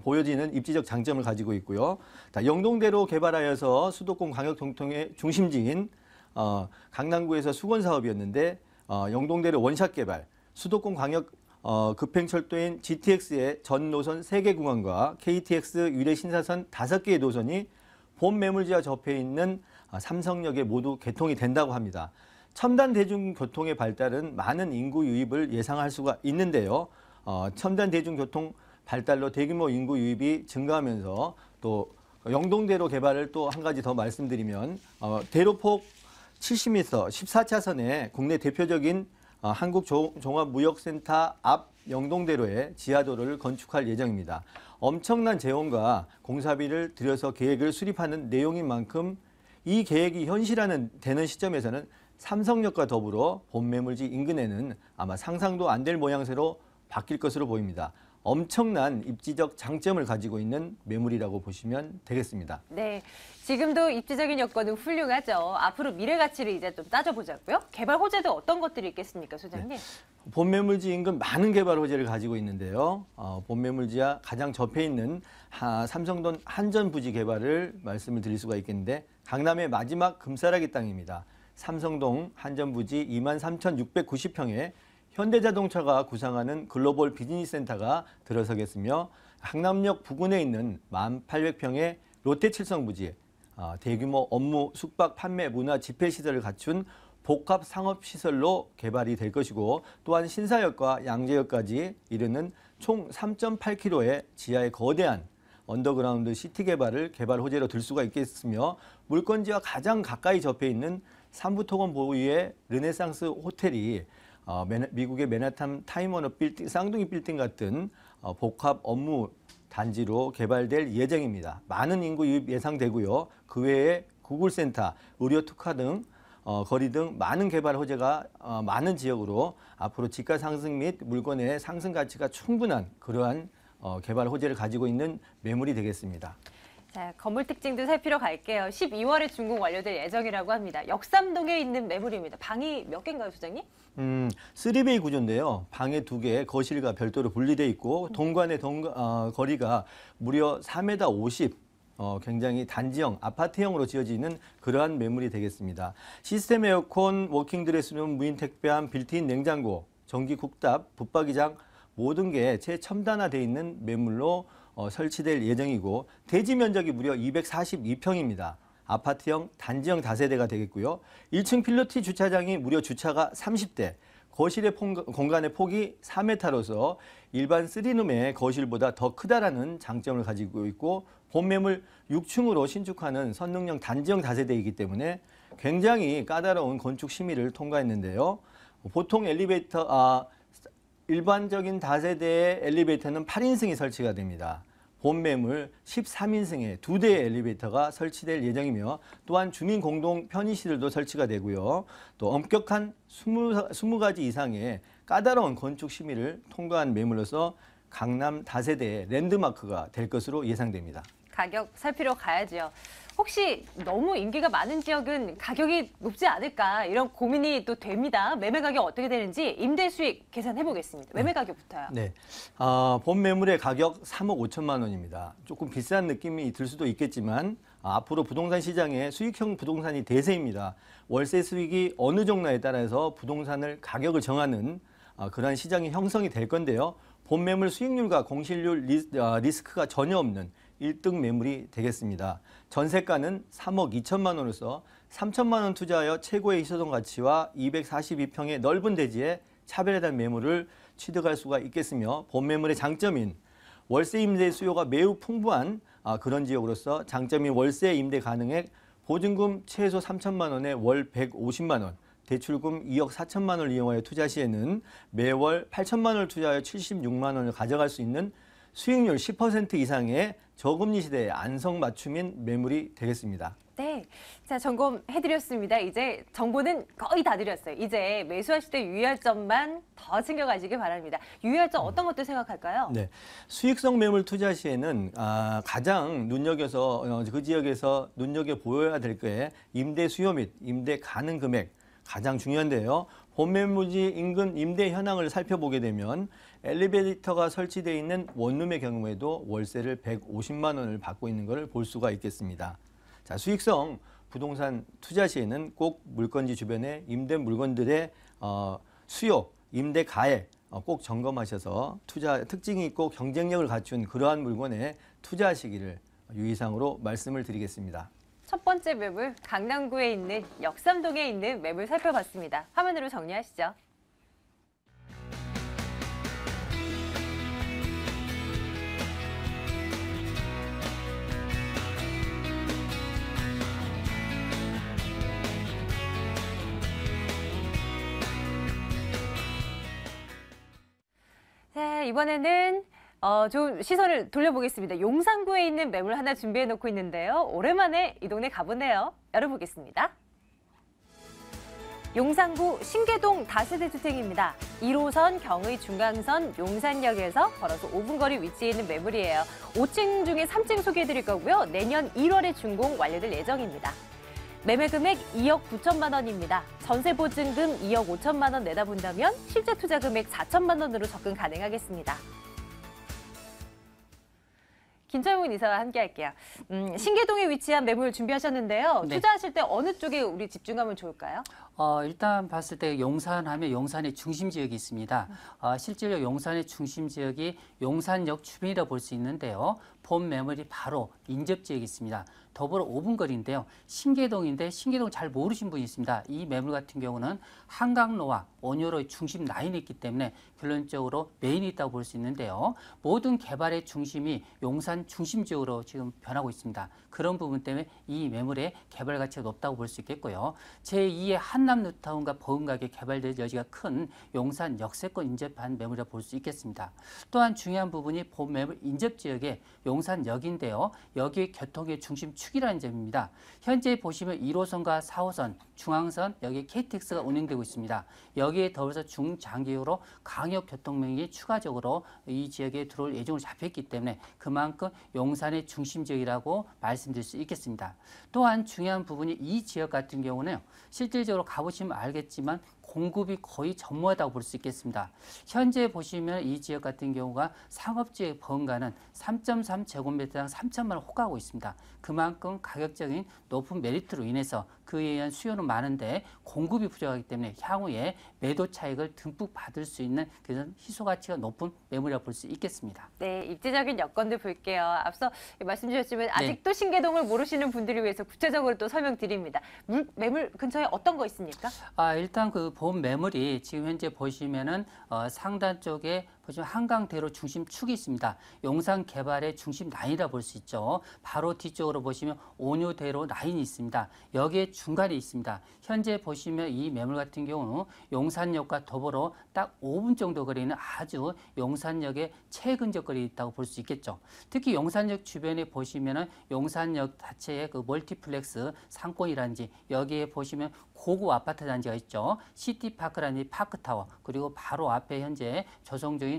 보여지는 입지적 장점을 가지고 있고요. 영동대로 개발하여서 수도권 광역통통의 중심지인 강남구에서 수건 사업이었는데 영동대로 원샷 개발, 수도권 광역 급행철도인 GTX의 전 노선 3개 구간과 KTX 유례 신사선 5개의 노선이 본 매물지와 접해 있는 삼성역에 모두 개통이 된다고 합니다. 첨단 대중교통의 발달은 많은 인구 유입을 예상할 수가 있는데요. 첨단 대중교통 발달로 대규모 인구 유입이 증가하면서 또 영동대로 개발을 또 한 가지 더 말씀드리면 대로폭 70m 14차선의 국내 대표적인 한국종합무역센터 앞 영동대로에 지하도로를 건축할 예정입니다. 엄청난 재원과 공사비를 들여서 계획을 수립하는 내용인 만큼 이 계획이 현실화되는 시점에서는 삼성역과 더불어 본매물지 인근에는 아마 상상도 안 될 모양새로 바뀔 것으로 보입니다. 엄청난 입지적 장점을 가지고 있는 매물이라고 보시면 되겠습니다. 네, 지금도 입지적인 여건은 훌륭하죠. 앞으로 미래 가치를 이제 좀 따져보자고요. 개발 호재도 어떤 것들이 있겠습니까, 소장님? 네. 본매물지 인근 많은 개발 호재를 가지고 있는데요. 본매물지와 가장 접해 있는 삼성동 한전부지 개발을 말씀을 드릴 수가 있겠는데 강남의 마지막 금싸라기 땅입니다. 삼성동 한전부지 23,690평에 현대자동차가 구상하는 글로벌 비즈니스센터가 들어서겠으며 강남역 부근에 있는 1,800평의 롯데칠성부지, 대규모 업무, 숙박, 판매, 문화, 집회시설을 갖춘 복합 상업시설로 개발이 될 것이고 또한 신사역과 양재역까지 이르는 총 3.8km의 지하의 거대한 언더그라운드 시티 개발을 개발 호재로 들 수가 있겠으며 물건지와 가장 가까이 접해 있는 삼부토건 보유의 르네상스 호텔이 미국의 맨하탄 타임워너 빌딩, 쌍둥이 빌딩 같은 복합 업무 단지로 개발될 예정입니다. 많은 인구 유입 예상되고요. 그 외에 구글센터, 의료 특화 등 거리 등 많은 개발 호재가 많은 지역으로 앞으로 집가 상승 및 물건의 상승 가치가 충분한 그러한 개발 호재를 가지고 있는 매물이 되겠습니다. 자, 건물 특징도 살피러 갈게요. 12월에 준공 완료될 예정이라고 합니다. 역삼동에 있는 매물입니다. 방이 몇 개인가요, 소장님? 3베이 구조인데요. 방에 2개, 거실과 별도로 분리되어 있고 동관의 거리가 무려 4m 50, 굉장히 단지형, 아파트형으로 지어지는 그러한 매물이 되겠습니다. 시스템 에어컨, 워킹 드레스룸, 무인 택배함, 빌트인 냉장고, 전기 쿡탑, 붙박이장 모든 게 최첨단화되어 있는 매물로 설치될 예정이고 대지 면적이 무려 242평입니다. 아파트형, 단지형 다세대가 되겠고요. 1층 필로티 주차장이 무려 주차가 30대, 거실의 공간의 폭이 4m로서 일반 3룸의 거실보다 더 크다라는 장점을 가지고 있고 본매물 6층으로 신축하는 선릉형 단지형 다세대이기 때문에 굉장히 까다로운 건축 심의를 통과했는데요. 보통 일반적인 다세대의 엘리베이터는 8인승이 설치가 됩니다. 본매물 13인승의 2대의 엘리베이터가 설치될 예정이며 또한 주민 공동 편의시설도 설치가 되고요. 또 엄격한 20가지 이상의 까다로운 건축 심의를 통과한 매물로서 강남 다세대의 랜드마크가 될 것으로 예상됩니다. 가격 살피러 가야죠. 혹시 너무 인기가 많은 지역은 가격이 높지 않을까 이런 고민이 또 됩니다. 매매 가격 어떻게 되는지 임대 수익 계산해 보겠습니다. 매매 가격부터요. 네, 본 매물의 가격 3억 5천만 원입니다. 조금 비싼 느낌이 들 수도 있겠지만 앞으로 부동산 시장에 수익형 부동산이 대세입니다. 월세 수익이 어느 정도에 따라서 부동산을 가격을 정하는 그러한 시장이 형성이 될 건데요. 본 매물 수익률과 공실률 리스크가 전혀 없는 1등 매물이 되겠습니다. 전세가는 3억 2천만 원으로서 3천만 원 투자하여 최고의 희소성 가치와 242평의 넓은 대지에 차별화된 매물을 취득할 수가 있겠으며 본 매물의 장점인 월세 임대 수요가 매우 풍부한 그런 지역으로서 장점인 월세 임대 가능액 보증금 최소 3천만 원에 월 150만 원, 대출금 2억 4천만 원을 이용하여 투자 시에는 매월 8천만 원을 투자하여 76만 원을 가져갈 수 있는 수익률 10% 이상의 저금리 시대의 안성맞춤인 매물이 되겠습니다. 네, 자 점검해드렸습니다. 이제 정보는 거의 다 드렸어요. 이제 매수하실 때 유의할 점만 더 챙겨가시길 바랍니다. 유의할 점 어떤 것들 생각할까요? 네, 수익성 매물 투자 시에는 가장 눈여겨서 그 지역에서 눈여겨 보여야 될 게 임대 수요 및 임대 가능 금액 가장 중요한데요. 본 매물지 인근 임대 현황을 살펴보게 되면 엘리베이터가 설치되어 있는 원룸의 경우에도 월세를 150만 원을 받고 있는 것을 볼 수가 있겠습니다. 자, 수익성 부동산 투자 시에는 꼭 물건지 주변에 임대 물건들의 수요, 임대 가액 꼭 점검하셔서 투자 특징이 있고 경쟁력을 갖춘 그러한 물건에 투자하시기를 유의사항으로 말씀을 드리겠습니다. 첫 번째 매물, 강남구에 있는 역삼동에 있는 매물 살펴봤습니다. 화면으로 정리하시죠. 자, 이번에는 좀 시선을 돌려보겠습니다. 용산구에 있는 매물 하나 준비해 놓고 있는데요. 오랜만에 이 동네 가보네요. 열어보겠습니다. 용산구 신계동 다세대 주택입니다. 1호선 경의 중강선 용산역에서 걸어서 5분 거리 위치해 있는 매물이에요. 5층 중에 3층 소개해드릴 거고요. 내년 1월에 준공 완료될 예정입니다. 매매 금액 2억 9천만 원입니다. 전세 보증금 2억 5천만 원 내다 본다면 실제 투자 금액 4천만 원으로 접근 가능하겠습니다. 김철문 이사와 함께 할게요. 신계동에 위치한 매물 준비하셨는데요. 네. 투자하실 때 어느 쪽에 우리 집중하면 좋을까요? 일단 봤을 때 용산하면 용산의 중심 지역이 있습니다. 실제로 용산의 중심 지역이 용산역 주변이라 볼 수 있는데요. 본 매물이 바로 인접 지역이 있습니다. 더불어 5분 거리인데요. 신계동인데 신계동 잘 모르신 분이 있습니다. 이 매물 같은 경우는 한강로와 원효로의 중심 라인이 있기 때문에 결론적으로 메인이 있다고 볼 수 있는데요. 모든 개발의 중심이 용산 중심 지역으로 지금 변하고 있습니다. 그런 부분 때문에 이 매물의 개발 가치가 높다고 볼 수 있겠고요. 제2의 한남 뉴타운과 버금가게 개발될 여지가 큰 용산 역세권 인접한 매물이라 볼 수 있겠습니다. 또한 중요한 부분이 본 매물 인접 지역의 용산역인데요. 여기에 교통의 중심축이라는 점입니다. 현재 보시면 1호선과 4호선, 중앙선, 여기 KTX가 운행되고 있습니다. 여기에 더불어서 중장기로 광역교통망이 추가적으로 이 지역에 들어올 예정으로 잡혔기 때문에 그만큼 용산의 중심 지역이라고 말씀드릴 수 있겠습니다. 또한 중요한 부분이 이 지역 같은 경우는 실질적으로 가보시면 알겠지만 공급이 거의 전무하다고 볼 수 있겠습니다. 현재 보시면 이 지역 같은 경우가 상업지의 번가는 3.3제곱미터당 3천만 원 호가하고 있습니다. 그만큼 가격적인 높은 메리트로 인해서 그에 의한 수요는 많은데 공급이 부족하기 때문에 향후에 매도 차익을 듬뿍 받을 수 있는 그런 희소 가치가 높은 매물이라고 볼 수 있겠습니다. 네, 입지적인 여건들 볼게요. 앞서 말씀 주셨지만 아직도 신계동을 모르시는 분들을 위해서 구체적으로 또 설명드립니다. 매물 근처에 어떤 거 있습니까? 일단 그 본 매물이 지금 현재 보시면은 상단 쪽에 보시면 한강대로 중심축이 있습니다. 용산 개발의 중심 라인이라 볼 수 있죠. 바로 뒤쪽으로 보시면 온효대로 라인이 있습니다. 여기에 중간에 있습니다. 현재 보시면 이 매물 같은 경우는 용산역과 더불어 딱 5분 정도 거리는 아주 용산역의 최근적 거리에 있다고 볼 수 있겠죠. 특히 용산역 주변에 보시면은 용산역 자체의 그 멀티플렉스 상권이라든지 여기에 보시면 고급 아파트 단지가 있죠. 시티파크라든지 파크타워 그리고 바로 앞에 현재 조성 중인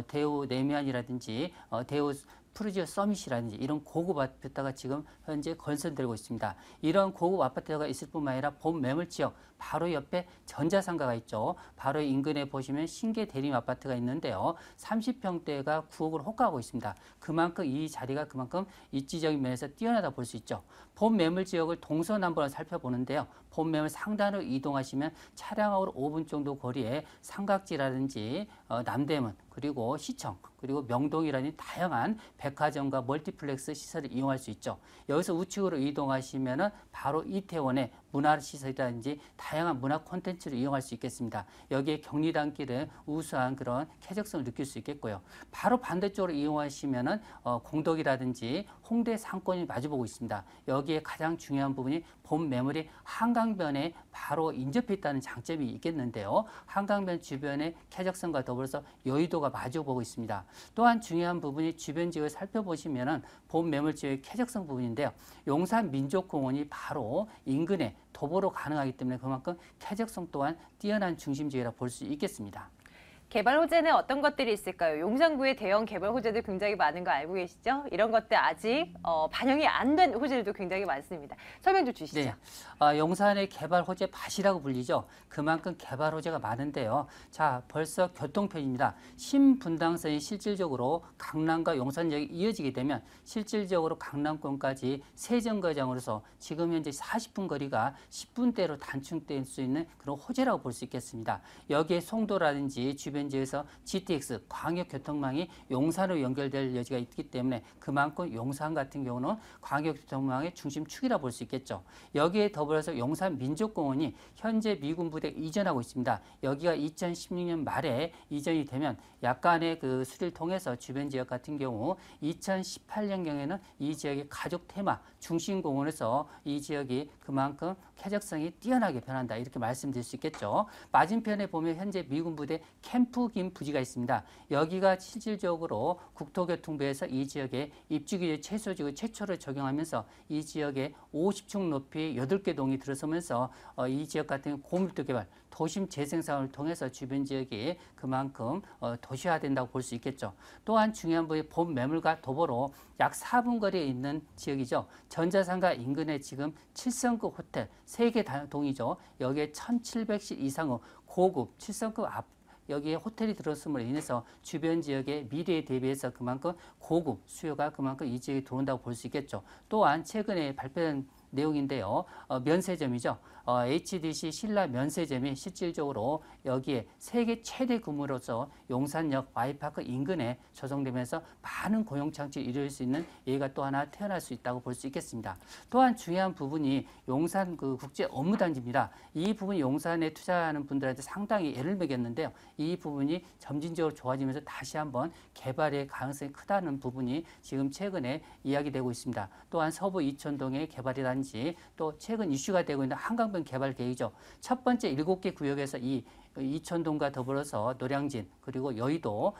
대우 내면이라든지 대우 프루지오 서밋이라든지 이런 고급 아파트가 지금 현재 건설되고 있습니다. 이런 고급 아파트가 있을 뿐만 아니라 본 매물 지역 바로 옆에 전자상가가 있죠. 바로 인근에 보시면 신계 대림 아파트가 있는데요. 30평대가 9억을 호가하고 있습니다. 그만큼 이 자리가 그만큼 입지적인 면에서 뛰어나다 볼 수 있죠. 본 매물 지역을 동서남북으로 살펴보는데요. 본 매물 상단으로 이동하시면 차량으로 5분 정도 거리에 삼각지라든지 남대문 그리고 시청, 그리고 명동이라는 다양한 백화점과 멀티플렉스 시설을 이용할 수 있죠. 여기서 우측으로 이동하시면은 바로 이태원의 문화시설이라든지 다양한 문화 콘텐츠를 이용할 수 있겠습니다. 여기에 경리단길은 우수한 그런 쾌적성을 느낄 수 있겠고요. 바로 반대쪽으로 이용하시면은 공덕이라든지 홍대 상권이 마주보고 있습니다. 여기에 가장 중요한 부분이 본 매물이 한강변에 바로 인접해 있다는 장점이 있겠는데요. 한강변 주변의 쾌적성과 더불어서 여의도가 마주보고 있습니다. 또한 중요한 부분이 주변 지역을 살펴보시면은 본 매물 지역의 쾌적성 부분인데요. 용산민족공원이 바로 인근에 도보로 가능하기 때문에 그만큼 쾌적성 또한 뛰어난 중심지역이라 볼 수 있겠습니다. 개발 호재는 어떤 것들이 있을까요? 용산구에 대형 개발 호재들 굉장히 많은 거 알고 계시죠? 이런 것들 아직 반영이 안 된 호재들도 굉장히 많습니다. 설명 좀 주시죠. 네, 용산의 개발 호재 밭이라고 불리죠. 그만큼 개발 호재가 많은데요. 자, 벌써 교통편입니다. 신분당선이 실질적으로 강남과 용산 지역이 이어지게 되면 실질적으로 강남권까지 세정거장으로서 지금 현재 40분 거리가 10분대로 단축될 수 있는 그런 호재라고 볼 수 있겠습니다. 여기에 송도라든지 주변 지역에서 GTX 광역교통망이 용산으로 연결될 여지가 있기 때문에 그만큼 용산 같은 경우는 광역교통망의 중심축이라 볼 수 있겠죠. 여기에 더불어서 용산민족공원이 현재 미군 부대 이전하고 있습니다. 여기가 2016년 말에 이전이 되면 약간의 그 수리를 통해서 주변 지역 같은 경우 2018년경에는 이 지역의 가족 테마 중심공원에서 이 지역이 그만큼 쾌적성이 뛰어나게 변한다 이렇게 말씀드릴 수 있겠죠. 맞은편에 보면 현재 미군 부대 캠프긴 부지가 있습니다. 여기가 실질적으로 국토교통부에서 이 지역에 입주기준 최소지구 최초로 적용하면서 이 지역에 50층 높이 8개 동이 들어서면서 이 지역 같은 경우 고밀도 개발, 도심 재생 사업을 통해서 주변 지역이 그만큼 도시화된다고 볼 수 있겠죠. 또한 중요한 부분이 본 매물과 도보로 약 4분 거리에 있는 지역이죠. 전자상가 인근에 지금 7성급 호텔 3개 동이죠. 여기에 1700실 이상의 고급 7성급 여기에 호텔이 들어섰음으로 인해서 주변 지역의 미래에 대비해서 그만큼 고급 수요가 그만큼 이 지역에 들어온다고 볼 수 있겠죠. 또한 최근에 발표된 내용인데요. 면세점이죠. HDC 신라 면세점이 실질적으로 여기에 세계 최대 규모로서 용산역 Y파크 인근에 조성되면서 많은 고용 창출을 이룰 수 있는 예가 또 하나 태어날 수 있다고 볼 수 있겠습니다. 또한 중요한 부분이 용산 국제 업무단지입니다. 이 부분이 용산에 투자하는 분들한테 상당히 애를 먹였는데요. 이 부분이 점진적으로 좋아지면서 다시 한번 개발의 가능성이 크다는 부분이 지금 최근에 이야기되고 있습니다. 또한 서부 이촌동의 개발이라든지 또 최근 이슈가 되고 있는 한강변 개발 계획이죠. 첫 번째 7개 구역에서 이 이촌동과 더불어서 노량진 그리고 여의도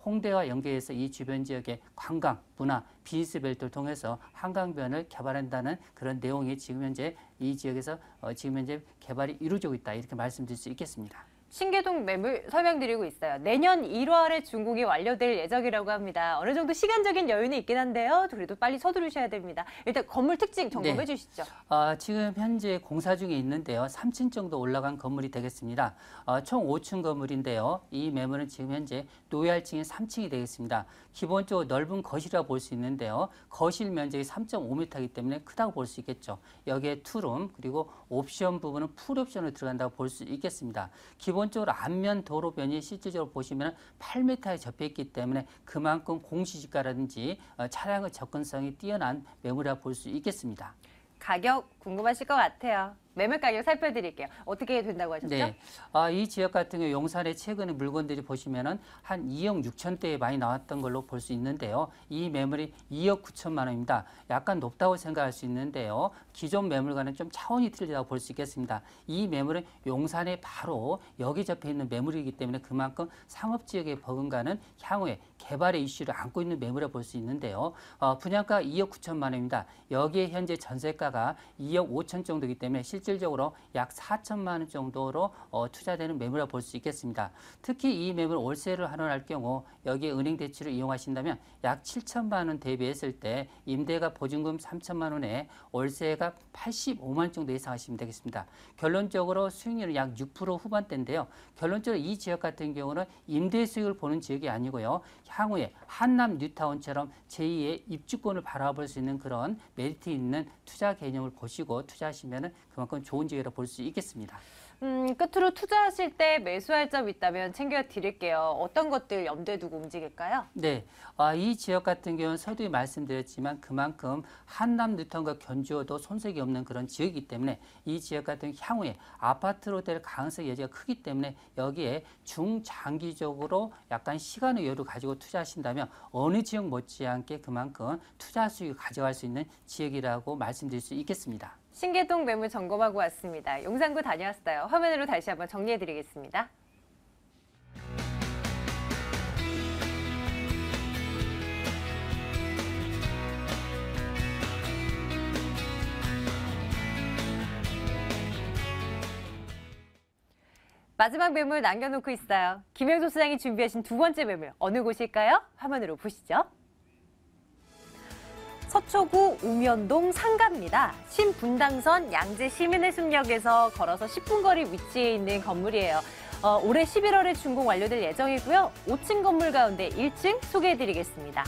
홍대와 연계해서 이 주변 지역의 관광, 문화, 비즈니스 벨트를 통해서 한강변을 개발한다는 그런 내용이 지금 현재 이 지역에서 지금 현재 개발이 이루어지고 있다 이렇게 말씀드릴 수 있겠습니다. 신계동 매물 설명드리고 있어요. 내년 1월에 준공이 완료될 예정이라고 합니다. 어느 정도 시간적인 여유는 있긴 한데요. 그래도 빨리 서두르셔야 됩니다. 일단 건물 특징 점검해 주시죠. 지금 현재 공사 중에 있는데요. 3층 정도 올라간 건물이 되겠습니다. 총 5층 건물인데요. 이 매물은 지금 현재 노열층이 3층이 되겠습니다. 기본적으로 넓은 거실이라고 볼 수 있는데요. 거실 면적이 3.5m이기 때문에 크다고 볼 수 있겠죠. 여기에 투룸 그리고 옵션 부분은 풀옵션으로 들어간다고 볼 수 있겠습니다. 기본적으로 앞면 도로변이 실질적으로 보시면 8m에 접해 있기 때문에 그만큼 공시지가라든지 차량의 접근성이 뛰어난 매물이라고 볼 수 있겠습니다. 가격 궁금하실 것 같아요. 매물 가격 살펴드릴게요. 어떻게 된다고 하셨죠? 네, 이 지역 같은 경우 용산에 최근에 물건들이 보시면은 한 2억 6천대에 많이 나왔던 걸로 볼 수 있는데요. 이 매물이 2억 9천만 원입니다. 약간 높다고 생각할 수 있는데요. 기존 매물과는 좀 차원이 틀리다고 볼 수 있겠습니다. 이 매물은 용산에 바로 여기 접해 있는 매물이기 때문에 그만큼 상업지역에 버금가는 향후에 개발의 이슈를 안고 있는 매물이라고 볼 수 있는데요. 분양가 2억 9천만 원입니다. 여기에 현재 전세가가 2억 5천 정도이기 때문에 실질적으로 약 4천만 원 정도로 투자되는 매물이라고 볼 수 있겠습니다. 특히 이 매물 월세를 환원할 경우 여기에 은행 대출을 이용하신다면 약 7천만 원 대비했을 때 임대가 보증금 3천만 원에 월세가 85만 원 정도 예상하시면 되겠습니다. 결론적으로 수익률은 약 6% 후반대인데요. 결론적으로 이 지역 같은 경우는 임대 수익을 보는 지역이 아니고요. 향후에 한남 뉴타운처럼 제2의 입주권을 바라볼 수 있는 그런 메리트 있는 투자 개념을 보시고 투자하시면 그만큼 좋은 지역이라고 볼 수 있겠습니다. 끝으로 투자하실 때 매수할 점 있다면 챙겨드릴게요. 어떤 것들 염두에 두고 움직일까요? 네, 이 지역 같은 경우는 서두에 말씀드렸지만 그만큼 한남 뉴턴과 견주어도 손색이 없는 그런 지역이기 때문에 이 지역 같은 향후에 아파트로 될 가능성의 여지가 크기 때문에 여기에 중장기적으로 약간 시간의 여유를 가지고 투자하신다면 어느 지역 못지않게 그만큼 투자 수익을 가져갈 수 있는 지역이라고 말씀드릴 수 있겠습니다. 신계동 매물 점검하고 왔습니다. 용산구 다녀왔어요. 화면으로 다시 한번 정리해드리겠습니다. 마지막 매물 남겨놓고 있어요. 김영조 소장이 준비하신 두 번째 매물 어느 곳일까요? 화면으로 보시죠. 서초구 우면동 상가입니다. 신분당선 양재 시민해수역에서 걸어서 10분 거리 위치해 있는 건물이에요. 올해 11월에 준공 완료될 예정이고요. 5층 건물 가운데 1층 소개해드리겠습니다.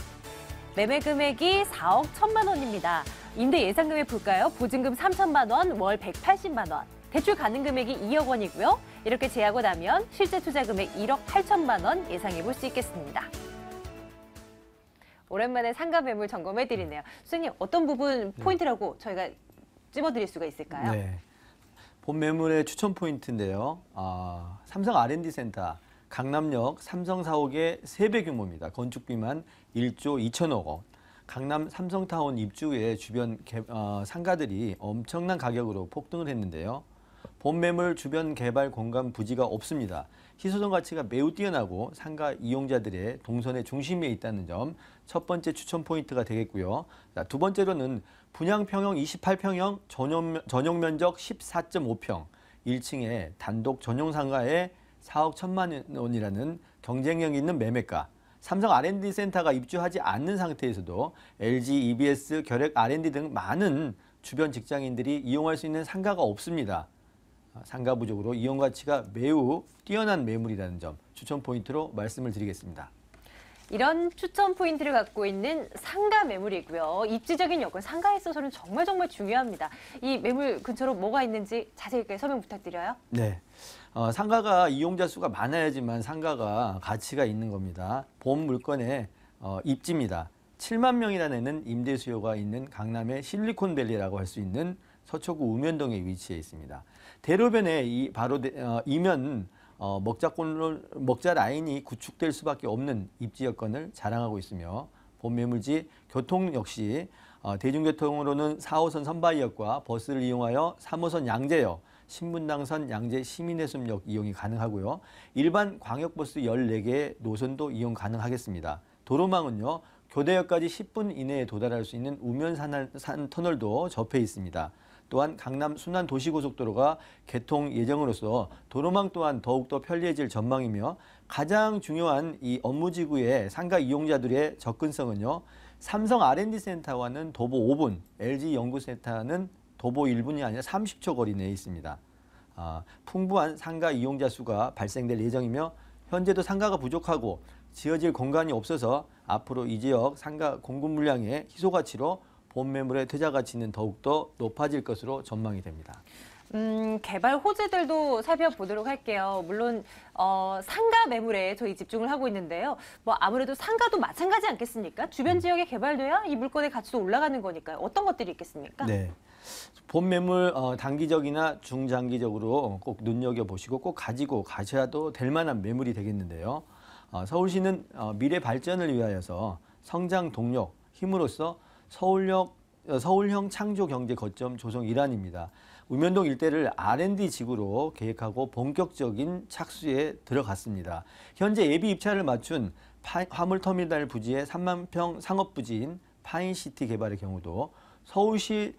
매매 금액이 4억 1천만 원입니다. 임대 예상 금액 볼까요? 보증금 3천만 원, 월 180만 원. 대출 가능 금액이 2억 원이고요. 이렇게 제하고 나면 실제 투자 금액 1억 8천만 원 예상해 볼 수 있겠습니다. 오랜만에 상가 매물 점검해드리네요. 선생님, 어떤 부분 포인트라고 저희가 찝어드릴 수가 있을까요? 네. 본 매물의 추천 포인트인데요. 삼성 R&D 센터, 강남역 삼성 사옥의 3배 규모입니다. 건축비만 1조 2천억 원. 강남 삼성타운 입주에 주변 상가들이 엄청난 가격으로 폭등을 했는데요. 본 매물 주변 개발 공간 부지가 없습니다. 희소성 가치가 매우 뛰어나고 상가 이용자들의 동선의 중심에 있다는 점 첫 번째 추천 포인트가 되겠고요. 자, 두 번째로는 분양 평형 28평형, 전용 면적 14.5평, 1층에 단독 전용 상가에 4억 1천만 원이라는 경쟁력 있는 매매가. 삼성 R&D 센터가 입주하지 않는 상태에서도 LG, EBS, 결핵 R&D 등 많은 주변 직장인들이 이용할 수 있는 상가가 없습니다. 상가 부족으로 이용 가치가 매우 뛰어난 매물이라는 점 추천 포인트로 말씀을 드리겠습니다. 이런 추천 포인트를 갖고 있는 상가 매물이고요. 입지적인 여건 상가에 있어서는 정말 중요합니다. 이 매물 근처로 뭐가 있는지 자세히 설명 부탁드려요. 네, 상가가 이용자 수가 많아야지만 상가가 가치가 있는 겁니다. 본 물건의 입지입니다. 7만 명이라는 임대 수요가 있는 강남의 실리콘밸리라고 할 수 있는 서초구 우면동에 위치해 있습니다. 대로변에 바로 이면 먹자 라인이 구축될 수밖에 없는 입지 여건을 자랑하고 있으며 본 매물지 교통 역시 대중교통으로는 4호선 선바이역과 버스를 이용하여 3호선 양재역, 신분당선 양재 시민해수역 이용이 가능하고요. 일반 광역버스 14개의 노선도 이용 가능하겠습니다. 도로망은요. 교대역까지 10분 이내에 도달할 수 있는 우면산 터널도 접해 있습니다. 또한 강남 순환도시고속도로가 개통 예정으로서 도로망 또한 더욱더 편리해질 전망이며 가장 중요한 이 업무지구의 상가 이용자들의 접근성은요. 삼성 R&D 센터와는 도보 5분, LG 연구센터는 도보 1분이 아니라 30초 거리 내에 있습니다. 풍부한 상가 이용자 수가 발생될 예정이며 현재도 상가가 부족하고 지어질 공간이 없어서 앞으로 이 지역 상가 공급 물량의 희소 가치로 본 매물의 투자 가치는 더욱더 높아질 것으로 전망이 됩니다. 개발 호재들도 살펴보도록 할게요. 물론 상가 매물에 저희 집중을 하고 있는데요. 뭐 아무래도 상가도 마찬가지 않겠습니까? 주변 지역에 개발돼야 이 물건의 가치도 올라가는 거니까요. 어떤 것들이 있겠습니까? 네. 본 매물 단기적이나 중장기적으로 꼭 눈여겨보시고 꼭 가지고 가셔도 될 만한 매물이 되겠는데요. 서울시는 미래 발전을 위하여서 성장 동력, 힘으로써 서울형 창조 경제 거점 조성 일환입니다. 우면동 일대를 R&D 지구로 계획하고 본격적인 착수에 들어갔습니다. 현재 예비 입찰을 맞춘 화물터미널 부지의 3만 평 상업부지인 파인시티 개발의 경우도 서울시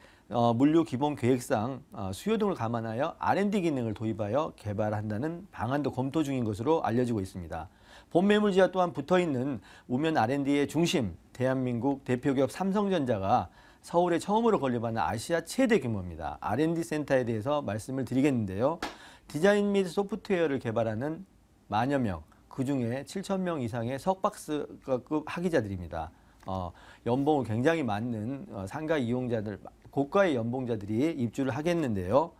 물류 기본 계획상 수요 등을 감안하여 R&D 기능을 도입하여 개발한다는 방안도 검토 중인 것으로 알려지고 있습니다. 본 매물지와 또한 붙어있는 우면 R&D의 중심, 대한민국 대표기업 삼성전자가 서울에 처음으로 건립하는 아시아 최대 규모입니다. R&D 센터에 대해서 말씀을 드리겠는데요. 디자인 및 소프트웨어를 개발하는 만여 명, 그중에 7,000명 이상의 석박사급 학위자들입니다. 연봉을 굉장히 많은 상가 이용자들, 고가의 연봉자들이 입주를 하겠는데요.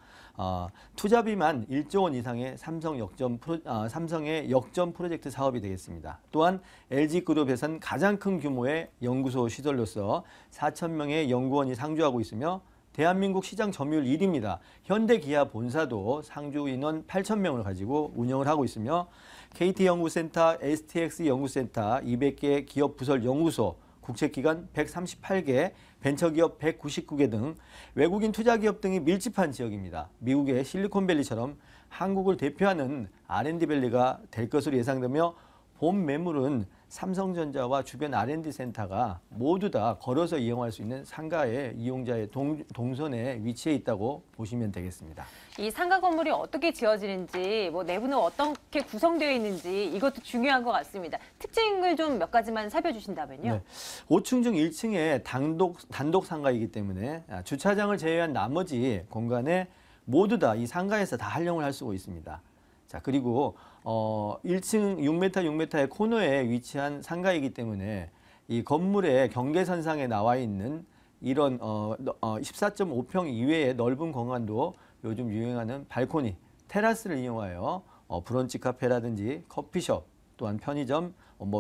투자비만 1조 원 이상의 삼성의 역전 프로젝트 사업이 되겠습니다. 또한 LG그룹에선 가장 큰 규모의 연구소 시설로서 4,000명의 연구원이 상주하고 있으며 대한민국 시장 점유율 1위입니다. 현대기아 본사도 상주 인원 8,000명을 가지고 운영을 하고 있으며 KT연구센터, STX 연구센터, 200개 기업 부설 연구소, 국책기관 138개, 벤처기업 199개 등 외국인 투자기업 등이 밀집한 지역입니다. 미국의 실리콘밸리처럼 한국을 대표하는 R&D밸리가 될 것으로 예상되며 본 매물은 삼성전자와 주변 R&D 센터가 모두 다 걸어서 이용할 수 있는 상가의 이용자의 동선에 위치해 있다고 보시면 되겠습니다. 이 상가 건물이 어떻게 지어지는지, 뭐 내부는 어떻게 구성되어 있는지 이것도 중요한 것 같습니다. 특징을 좀 몇 가지만 살펴주신다면요. 네. 5층 중 1층에 단독 상가이기 때문에 주차장을 제외한 나머지 공간에 모두 다 이 상가에서 다 활용을 할 수가 있습니다. 자, 그리고 1층 6m의 코너에 위치한 상가이기 때문에 이 건물의 경계선상에 나와 있는 이런 14.5평 이외의 넓은 공간도 요즘 유행하는 발코니, 테라스를 이용하여 브런치 카페라든지 커피숍, 또한 편의점,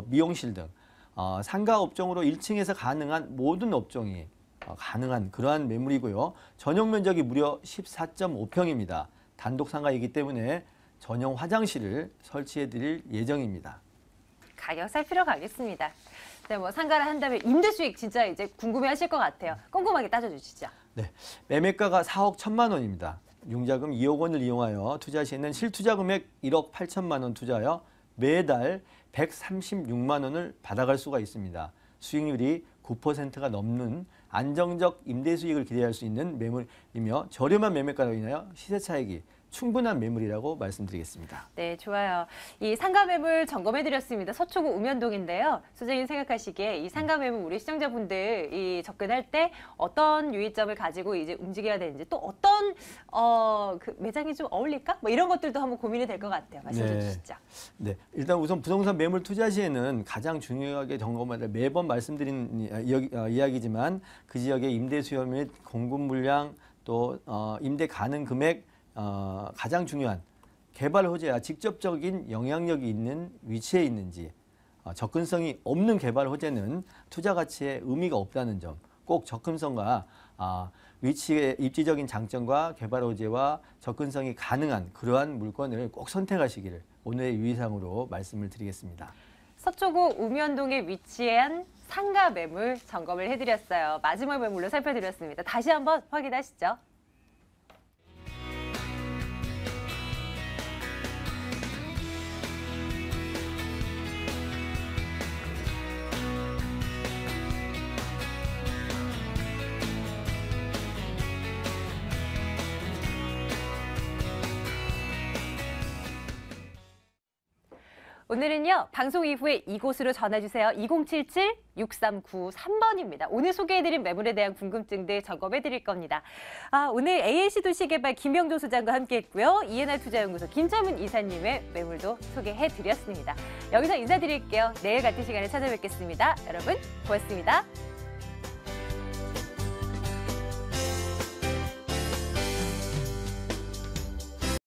미용실 등 상가 업종으로 1층에서 가능한 모든 업종이 가능한 그러한 매물이고요. 전용 면적이 무려 14.5평입니다. 단독 상가이기 때문에 전용 화장실을 설치해 드릴 예정입니다. 가격 살피러 가겠습니다. 네, 뭐 상가를 한다면 임대 수익 진짜 이제 궁금해하실 것 같아요. 꼼꼼하게 따져주시죠. 네, 매매가가 4억 1천만 원입니다. 융자금 2억 원을 이용하여 투자 시에는 실투자 금액 1억 8천만 원 투자하여 매달 136만 원을 받아갈 수가 있습니다. 수익률이 9%가 넘는 안정적 임대 수익을 기대할 수 있는 매물이며 저렴한 매매가로 인하여 시세 차익이 충분한 매물이라고 말씀드리겠습니다. 네, 좋아요. 이 상가 매물 점검해드렸습니다. 서초구 우면동인데요. 소장님 생각하시기에 이 상가 매물 우리 시청자분들이 접근할 때 어떤 유의점을 가지고 이제 움직여야 되는지 또 어떤 그 매장이 좀 어울릴까? 뭐 이런 것들도 한번 고민이 될 것 같아요. 말씀해 주시죠. 네, 일단 우선 부동산 매물 투자 시에는 가장 중요하게 점검해야 될 매번 말씀드린 이야기지만 그 지역의 임대 수요 및 공급 물량 또 임대 가능 금액 가장 중요한 개발 호재와 직접적인 영향력이 있는 위치에 있는지 접근성이 없는 개발 호재는 투자 가치에 의미가 없다는 점 꼭 접근성과 위치의 입지적인 장점과 개발 호재와 접근성이 가능한 그러한 물건을 꼭 선택하시기를 오늘의 유의사항으로 말씀을 드리겠습니다. 서초구 우면동에 위치한 상가 매물 점검을 해드렸어요. 마지막 매물로 살펴드렸습니다. 다시 한번 확인하시죠. 오늘은요, 방송 이후에 이곳으로 전화주세요. 2077-6393번입니다. 오늘 소개해드린 매물에 대한 궁금증들 점검해드릴 겁니다. 오늘 ANC 도시개발 김명조 소장과 함께했고요. ENR 투자연구소 김철문 이사님의 매물도 소개해드렸습니다. 여기서 인사드릴게요. 내일 같은 시간에 찾아뵙겠습니다. 여러분, 고맙습니다.